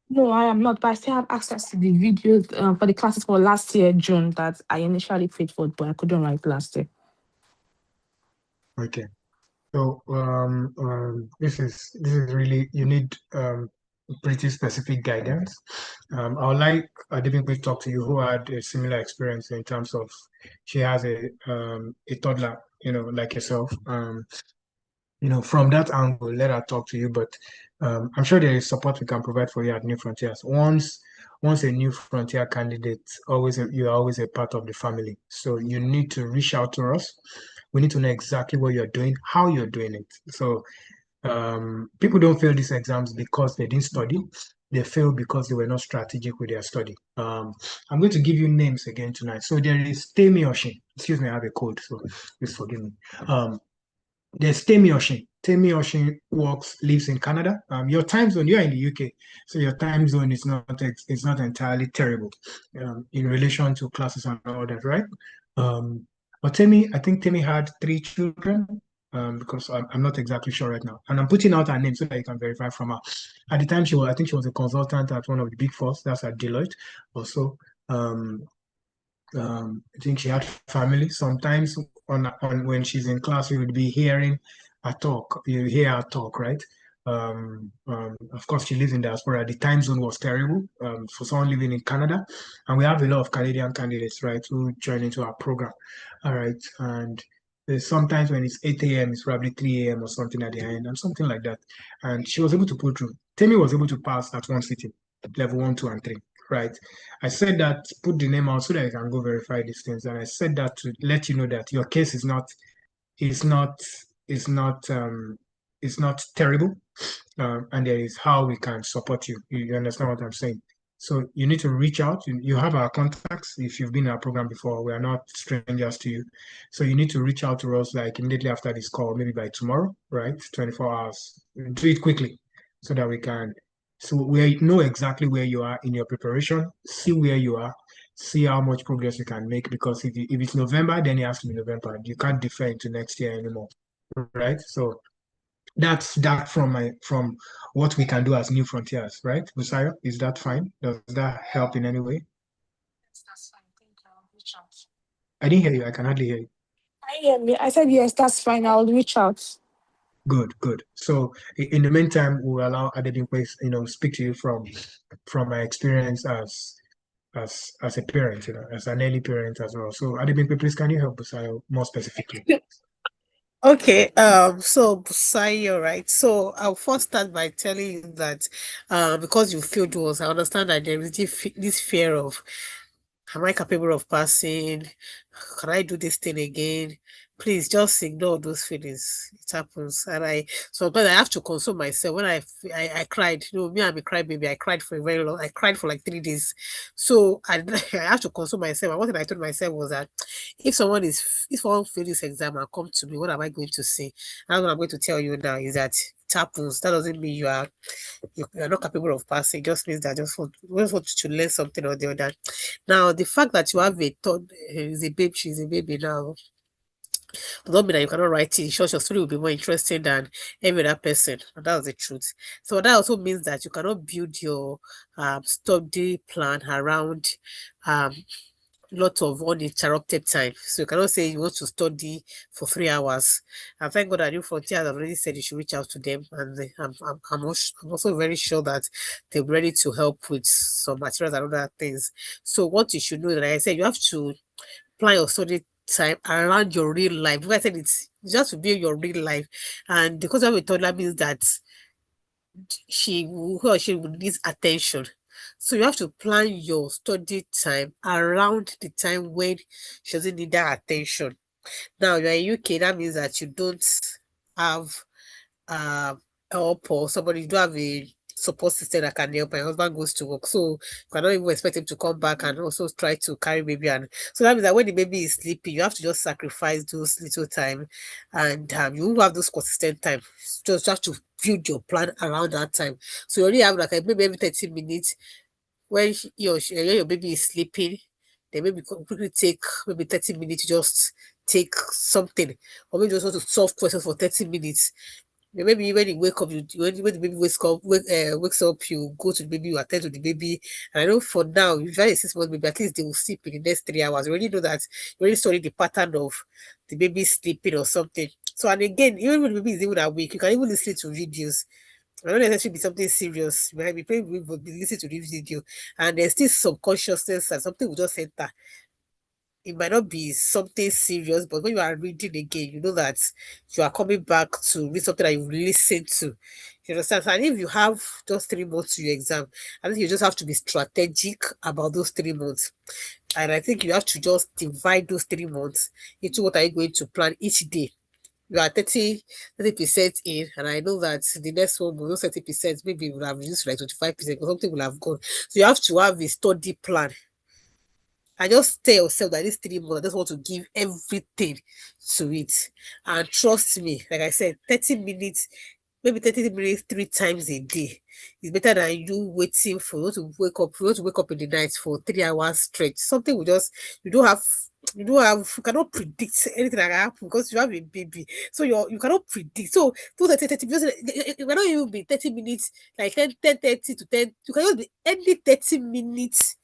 No, I am not, but I still have access to the videos for the classes for last year, June, that I initially paid for, but I couldn't write last year. Okay. So this is really, you need pretty specific guidance. I would like Adebimpe to talk to you, who had a similar experience in terms of she has a toddler, like yourself. From that angle, let her talk to you. But I'm sure there is support we can provide for you at New Frontiers. Once a New Frontier candidate, you're always a part of the family. So you need to reach out to us. We need to know exactly what you're doing, how you're doing it. So people don't fail these exams because they didn't study. They fail because they were not strategic with their study. I'm going to give you names again tonight. So there is Temi Oshin. Excuse me, I have a cold, so please forgive me. There's Temi Oshin. Temi Oshin lives in Canada. Your time zone, you're in the UK, so your time zone is not entirely terrible in relation to classes and all that, right? But Temi, I think Temi had 3 children, because I'm not exactly sure right now. And I'm putting out her name so that you can verify from her. At the time, I think she was a consultant at one of the big fours, that's at Deloitte also. Um, I think she had family. Sometimes on when she's in class, you would be hearing her talk. You hear her talk, right? Of course, she lives in diaspora. The time zone was terrible for someone living in Canada, and we have a lot of Canadian candidates, right, who join into our program. All right, and sometimes when it's 8 a.m., it's probably 3 a.m. or something at the end, and something like that. And she was able to pull through. Temi was able to pass at one sitting, level 1, 2, and 3, right? I said that, put the name out so that you can go verify these things. And I said that to let you know that your case is not, is not, is not terrible. And there is how we can support you. You understand what I'm saying? So you need to reach out. You have our contacts. If you've been in our program before, we are not strangers to you. So you need to reach out to us like immediately after this call, maybe by tomorrow, right? 24 hours. Do it quickly so that we can, so we know exactly where you are in your preparation, see where you are, see how much progress you can make. Because if it's November, then it has to be November. You can't defer into next year anymore, right? So that's that from what we can do as New Frontiers, right? Busayo, is that fine? Does that help in any way? Yes, that's fine. Thank you. I'll reach out. I didn't hear you. I can hardly hear you. I hear me. I said yes, that's fine. I'll reach out. Good, good. So in the meantime, we'll allow Adebimpe, speak to you from my experience as a parent, as an early parent as well. So Adebimpe, please, can you help Busayo more specifically? Okay, so Busai, you're right. So I'll first start by telling you that, because you failed once, I understand that there is this fear of, am I capable of passing? Can I do this thing again? Please just ignore those feelings. It happens, and sometimes I have to console myself when I cried. Me, I'm a crybaby. I cried for a very long. I cried for like 3 days. So I I have to console myself. And one thing I told myself was that if someone fails this exam and come to me, what am I going to say? And what I'm going to tell you now is that it happens. That doesn't mean you're not capable of passing. It just means that I just want you to learn something or the other. Now, the fact that you have a third is a babe, she's a baby now, does not mean that you cannot write it. Sure, your story will be more interesting than every other person. And that's the truth. So that also means that you cannot build your study plan around um lot of uninterrupted time. So you cannot say you want to study for 3 hours. And thank God that New Frontier has already said you should reach out to them. And I'm also very sure that they're ready to help with some materials and other things. So what you should know, that, like I said, you have to plan your study time around your real life. Because I said it's just to build your real life. And because of a toddler means that he or she will need attention. So you have to plan your study time around the time when she doesn't need that attention. Now you're in UK, that means that you don't have help, or somebody, you don't have a support system that can help. My husband goes to work, so you cannot even expect him to come back and also try to carry baby. And so that means that when the baby is sleeping, you have to just sacrifice those little time, and you won't have those consistent time. Just have to build your plan around that time. So you already have like maybe every 30 minutes when when your baby is sleeping, then maybe quickly take maybe 30 minutes to just take something, or maybe just want to solve questions for 30 minutes. Maybe when you wake up, when the baby wakes up, you go to the baby, you attend to the baby. And I know for now, if you have a 6 month baby, at least they will sleep in the next 3 hours. You already know that, you already study the pattern of the baby sleeping or something. So, and again, even when the baby is even awake, you can even listen to videos. I don't necessarily be something serious. You might be playing, we will be listening to this video, and there's still subconsciousness and something will just enter. It might not be something serious, but when you are reading again, you know that you are coming back to read something that you listen to. You understand? And if you have just 3 months to your exam, I think you just have to be strategic about those 3 months. And I think you have to just divide those 3 months into what are you going to plan each day. You are 30% in, and I know that the next one will not 30%, maybe will have reduced to like 25%, or something will have gone. So you have to have a study plan. I just tell yourself that these 3 months, I just want to give everything to it. And trust me, like I said, 30 minutes, maybe 30 minutes 3 times a day is better than you waiting for you want to wake up in the night for 3 hours straight. Something will just, you don't have you cannot predict anything that can happen because you have a baby. So you cannot predict. So 30 minutes, it cannot even be 30 minutes, like 10:30 to 10. You cannot be any 30 minutes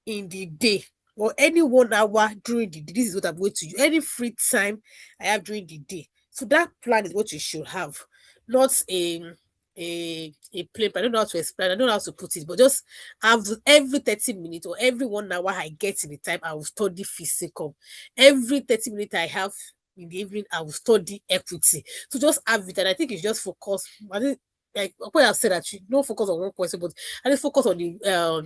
in the day or any 1 hour during the day. This is what I'm going to use. Any free time I have during the day. So that plan is what you should have, not a plain plan. I don't know how to explain, I don't know how to put it, but just have every 30 minutes or every 1 hour I get in the time, I will study physical. Every 30 minutes I have in the evening, I will study equity. So just have it, and I think it's just focus. I think like what I've said, that you don't focus on one question, but I just focus on the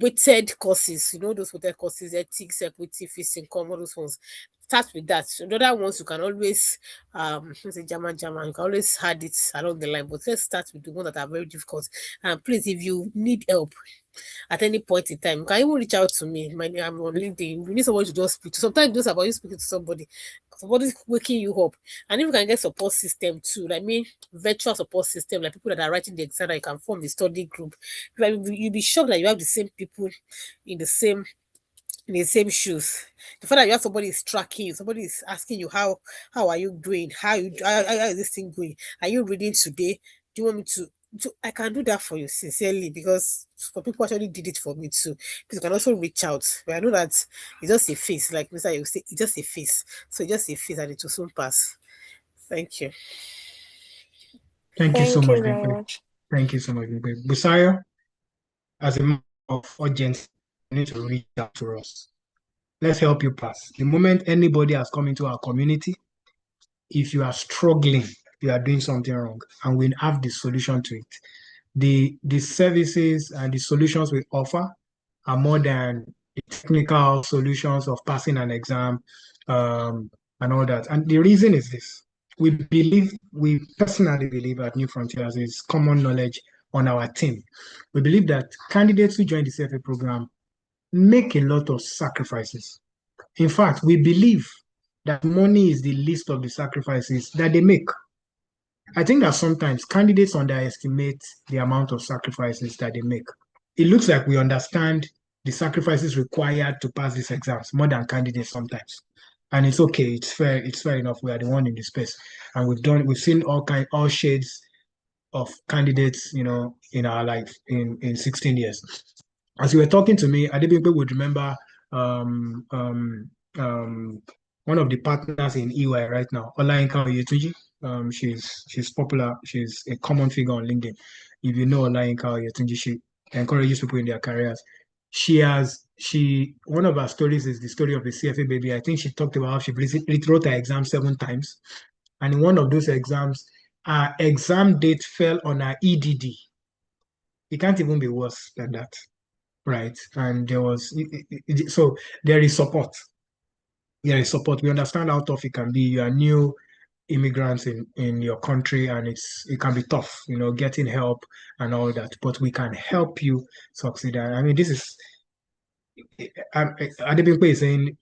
weighted courses, those weighted courses, ethics, equity, fees, income, all those ones. Start with that. The other ones you can always let's say German, you can always add it along the line, but let's start with the ones that are very difficult. And please, if you need help at any point in time, you can even reach out to me. I'm on LinkedIn. You need somebody to just speak to. Sometimes just about you speaking to somebody's waking you up. And if you can get support system too, I mean virtual support system, like people that are writing the exam, that you can form a study group. You'll be shocked that you have the same people in the same shoes. The fact that you have somebody is tracking you, somebody is asking you how are you doing, how is this thing going, are you reading today, do you want me to I can do that for you sincerely, because for people actually did it for me too. You can also reach out, but I know that it's just a face, like Mr. You say, it's just a face. So it's just a face and it will soon pass. Thank you. Thank you so Thank much, you very Bimpe. much. Thank you so much, Bimpe. Busayo, as a matter of urgency, you need to reach out to us. Let's help you pass. The moment anybody has come into our community, if you are struggling, you are doing something wrong, and we have the solution to it. The services and the solutions we offer are more than the technical solutions of passing an exam and all that. And the reason is this. We personally believe at New Frontiers, is common knowledge on our team. We believe that candidates who join the CFA program make a lot of sacrifices. In fact, we believe that money is the least of the sacrifices that they make. I think that sometimes candidates underestimate the amount of sacrifices that they make. It looks like we understand the sacrifices required to pass these exams more than candidates sometimes. And it's okay, it's fair enough. We are the one in the space. And we've seen all shades of candidates, in our life in 16 years. As you were talking to me, Adebimpe would remember um, um, one of the partners in EY right now, Olayinka Oyetunji. She's popular. She's a common figure on LinkedIn. If you know Olayinka Oyetunji, she encourages people in their careers. One of her stories is the story of a CFA baby. I think she talked about how she wrote her exam 7 times. And in one of those exams, her exam date fell on her EDD. It can't even be worse than that, right? And so there is support. There is support. We understand how tough it can be. You are new immigrants in your country, and it can be tough, getting help and all that. But we can help you succeed. I mean, this is Adebimpe is saying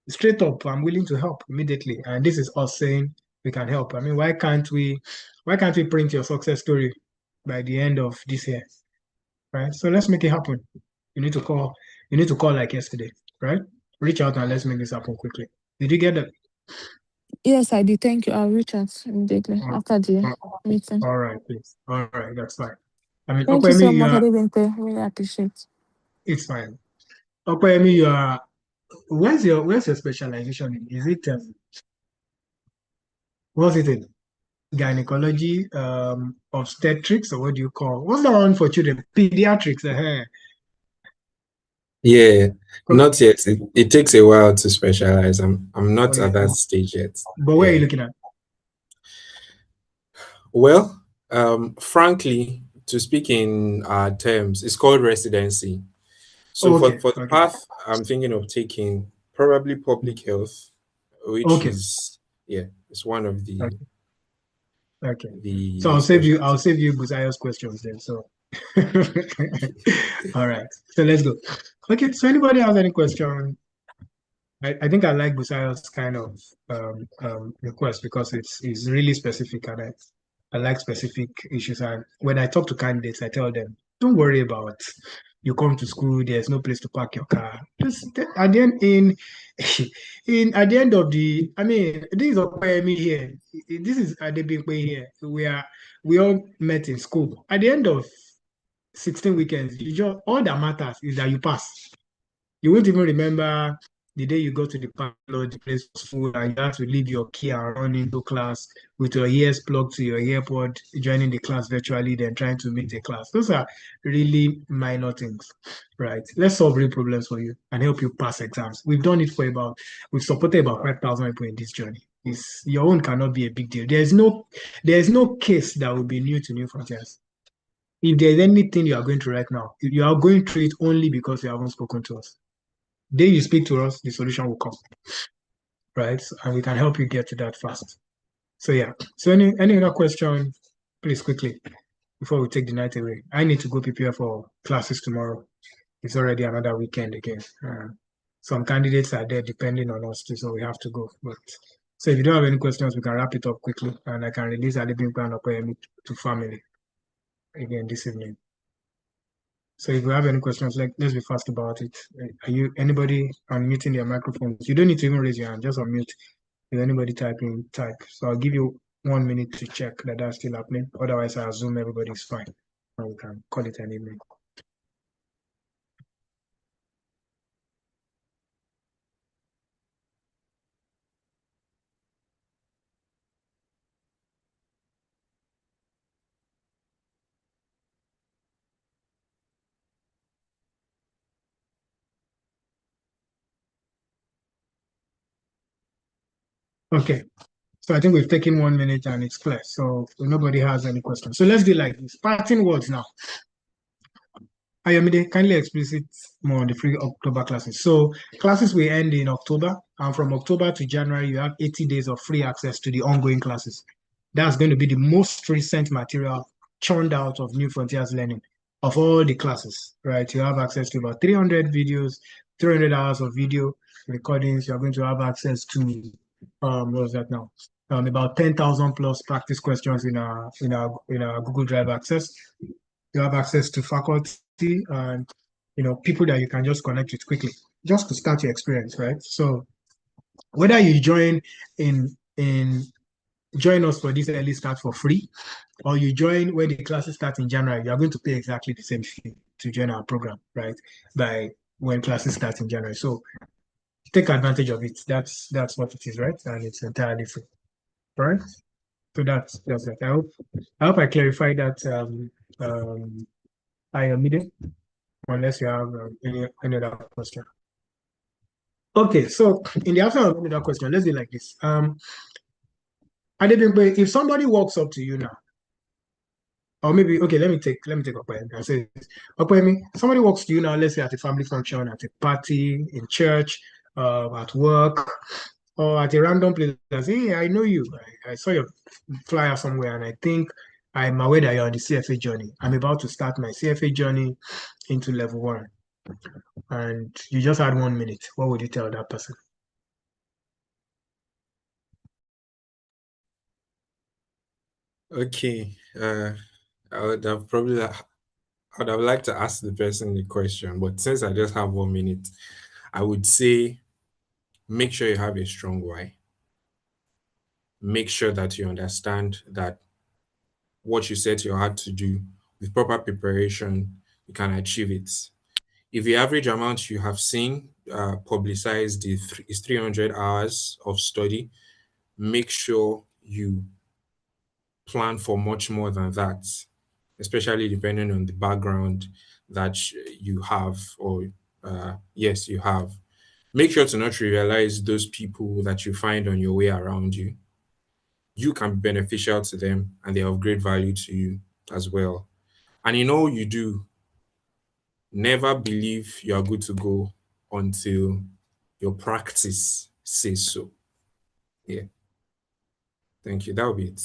straight up, I'm willing to help immediately, and this is us saying we can help. I mean, why can't we print your success story by the end of this year, right? So let's make it happen. You need to call like yesterday, right? Reach out and let's make this happen quickly. Did you get that? Yes, I did. Thank you. I'll reach out immediately All after the all- meeting. all right, please. All right, that's fine. I mean, Thank you so Okwemi, much, Adebimpe. Really appreciate. it's fine. Okwemi, where's your specialization in? Is it what's it in? Gynecology, obstetrics, or what do you call? What's the one for children? Pediatrics. Yeah, Oh, not yet. It takes a while to specialize. I'm not yeah. at that stage yet. But where are you Yeah. looking at? Well, frankly, to speak in terms, it's called residency. So Oh, for okay, for the okay, path I'm thinking of taking, probably public health, which okay, is yeah, it's one of the okay, okay. So the I'll save you. I'll specialties. save you Buzayo's questions then. So, all right. So let's go. Okay. So anybody has any question? I think I like Busayo's kind of request because it's really specific, and I like specific issues. And when I talk to candidates, I tell them, don't worry about You come to school, there's no place to park your car. Just at the end in at the end of the, I mean, this is me here. This is Adebimpe here. We all met in school. At the end of 16 weekends, all that matters is that you pass. You won't even remember the day you go to the parlor, the place was full, and you have to leave your key and run into class with your ears plugged to your earpod, joining the class virtually, then trying to meet a class. Those are really minor things, right? Let's solve real problems for you and help you pass exams. We've done it we've supported about 5,000 people in this journey. Your own cannot be a big deal. There's no case that will be new to New Frontiers. If there's anything you are going through right now, you are going through it only because you haven't spoken to us. Day you speak to us, the solution will come, right? And we can help you get to that fast. So yeah. So any other question, please quickly before we take the night away. I need to go prepare for classes tomorrow. It's already another weekend again. Some candidates are there depending on us too, so we have to go. But so if you don't have any questions, we can wrap it up quickly, and I can release a living plan to family again this evening. So if you have any questions, let's be fast about it. Are anybody unmuting their microphones? You don't need to even raise your hand, just unmute. If anybody typing, type. So I'll give you 1 minute to check that that's still happening. Otherwise, I assume everybody's fine. And we can call it an evening. Okay. So I think we've taken 1 minute and it's clear. So nobody has any questions. So let's do like this. Parting words now. Ayomide, kindly explicit more on the free October classes. So classes will end in October, and from October to January, you have 80 days of free access to the ongoing classes. That's going to be the most recent material churned out of New Frontiers Learning of all the classes, right? You have access to about 300 videos, 300 hours of video recordings. You're going to have access to, what was that now? About 10,000 plus practice questions in our Google Drive access. You have access to faculty and people that you can just connect with quickly, just to start your experience, right? So whether you join us for this early start for free, or you join when the classes start in January, you are going to pay exactly the same fee to join our program, right? By when classes start in January. So take advantage of it. That's what it is, right? And it's entirely free. All right. So that's it. I hope I clarified that I am meeting, unless you have any other question. Okay, so in the absence of any other question, let's do like this. Adebimpe, if somebody walks up to you now, or maybe let me take Opeyemi and say, Opeyemi, somebody walks to you now, let's say at a family function, at a party, in church, at work, or at a random place, and say, hey, I know you. I saw your flyer somewhere, and I think I'm aware that you're on the CFA journey. I'm about to start my CFA journey into level 1. And you just had 1 minute. What would you tell that person? Okay. I would have liked to ask the person the question, but since I just have 1 minute, I would say make sure you have a strong why. Make sure that you understand that what you set your heart to do with proper preparation, you can achieve it. If the average amount you have seen publicized is 300 hours of study, make sure you plan for much more than that, especially depending on the background that you have, or yes, you have. Make sure to not trivialize those people that you find on your way around you. You can be beneficial to them and they have great value to you as well. And in all you do, never believe you are good to go until your practice says so. Yeah. Thank you. That will be it.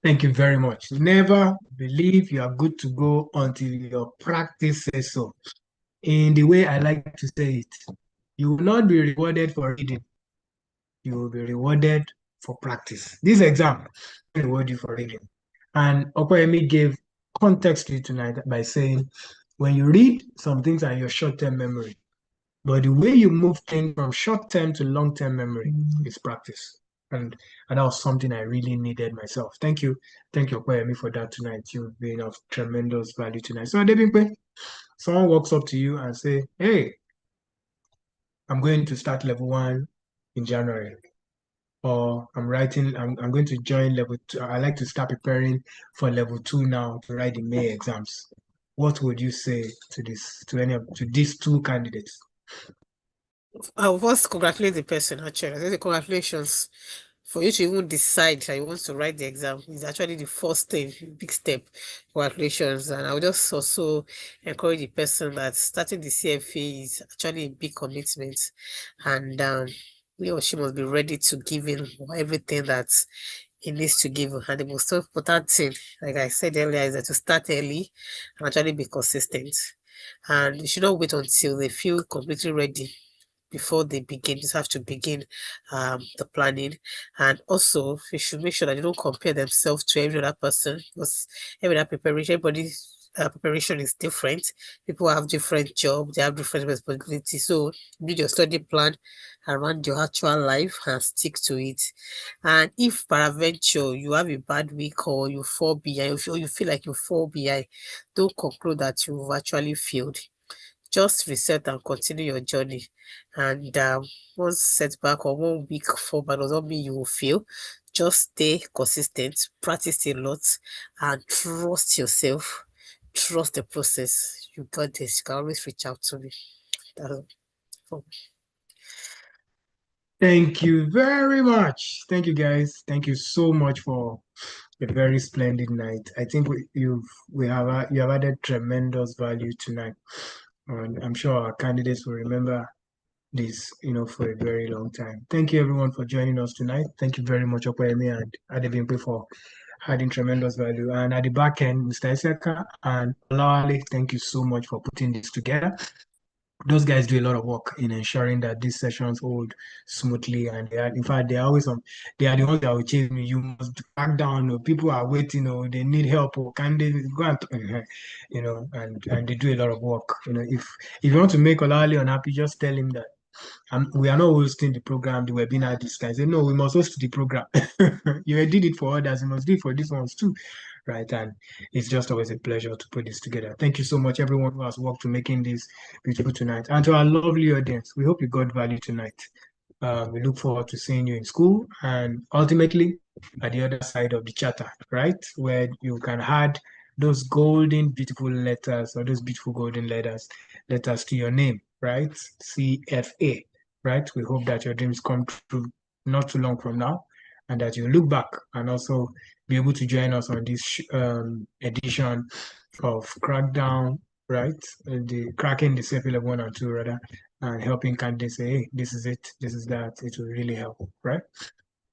Thank you very much. Never believe you are good to go until your practice says so. In the way I like to say it, you will not be rewarded for reading. You will be rewarded for practice. This exam will reward you for reading. And Opeyemi gave context to it tonight by saying When you read, some things are your short-term memory. But the way you move things from short-term to long-term memory is practice. And that was something I really needed myself. Thank you. Thank you, Kwame, for that tonight. You've been of tremendous value tonight. So, Adebimpe, someone walks up to you and say, hey, I'm going to start level 1 in January. Or I'm going to join level 2. I like to start preparing for level 2 now to write the May exams. What would you say to these two candidates? I will first congratulate the person, actually. I say congratulations. For you to even decide that you want to write the exam is actually the first step, big step. Congratulations. And I would just also encourage the person that starting the CFA is actually a big commitment. And he or she must be ready to give in everything that he needs to give. And the most important thing, like I said earlier, is that to start early and actually be consistent. And you should not wait until they feel completely ready before they begin. Just have to begin the planning. And also you should make sure that they don't compare themselves to every other person, because every other preparation, everybody's preparation is different. People have different jobs, they have different responsibilities. So you need your study plan around your actual life and stick to it. And if peradventure you have a bad week or you fall behind, or you feel like you fall behind, don't conclude that you've actually failed. Just reset and continue your journey. And one setback or 1 week fallback does not mean you will fail. Just stay consistent, practice a lot, and trust yourself. Trust the process. You got this. You can always reach out to me. That's all. Thank you very much. Thank you, guys. Thank you so much for a very splendid night. I think you have added tremendous value tonight. And I'm sure our candidates will remember this, for a very long time. Thank you, everyone, for joining us tonight. Thank you very much, Okwemi and Adebimpe, for adding tremendous value. And at the back end, Mr. Iseka and Olawale, thank you so much for putting this together. Those guys do a lot of work in ensuring that these sessions hold smoothly, and in fact, they are the ones that will chase me. You must back down, people are waiting, they need help, or can they go and and they do a lot of work. If you want to make Olali unhappy, just tell him that we are not hosting the program, the webinar, this guy. Say, no, we must host the program. You did it for others, you must do it for these ones too. Right. And it's just always a pleasure to put this together. Thank you so much, everyone who has worked to making this beautiful tonight. And to our lovely audience, we hope you got value tonight. We look forward to seeing you in school and ultimately at the other side of the chatter, right? Where you can add those golden, beautiful letters, or those beautiful golden letters to your name, right? CFA, right? We hope that your dreams come true not too long from now, and that you look back and also be able to join us on this edition of Crackdown, right? The cracking the CFA level 1 and 2 rather, and helping candidates say, hey, this is it, this is that. It will really help, right?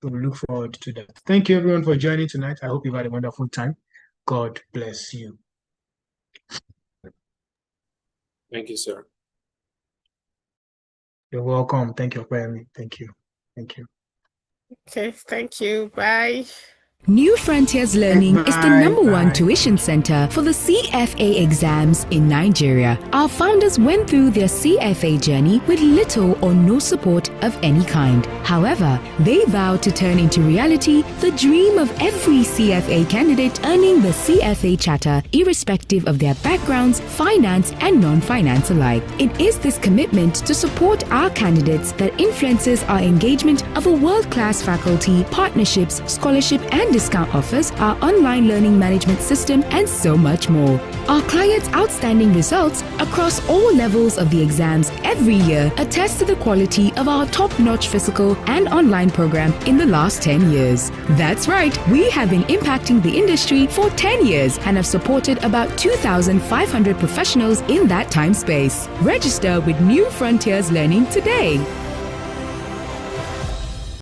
So we look forward to that. Thank you, everyone, for joining tonight. I hope you've had a wonderful time. God bless you. Thank you, sir. You're welcome. Thank you, Kwame. Thank you. Thank you. Okay, thank you. Bye. New Frontiers Learning is the #1 tuition center for the CFA exams in Nigeria. Our founders went through their CFA journey with little or no support of any kind. However, they vowed to turn into reality the dream of every CFA candidate earning the CFA charter, irrespective of their backgrounds, finance and non-finance alike. It is this commitment to support our candidates that influences our engagement of a world-class faculty, partnerships, scholarship and discount offers, our online learning management system, and so much more. Our clients' outstanding results across all levels of the exams every year attest to the quality of our top-notch physical and online program in the last 10 years. That's right, we have been impacting the industry for 10 years and have supported about 2,500 professionals in that time space. Register with New Frontiers Learning today.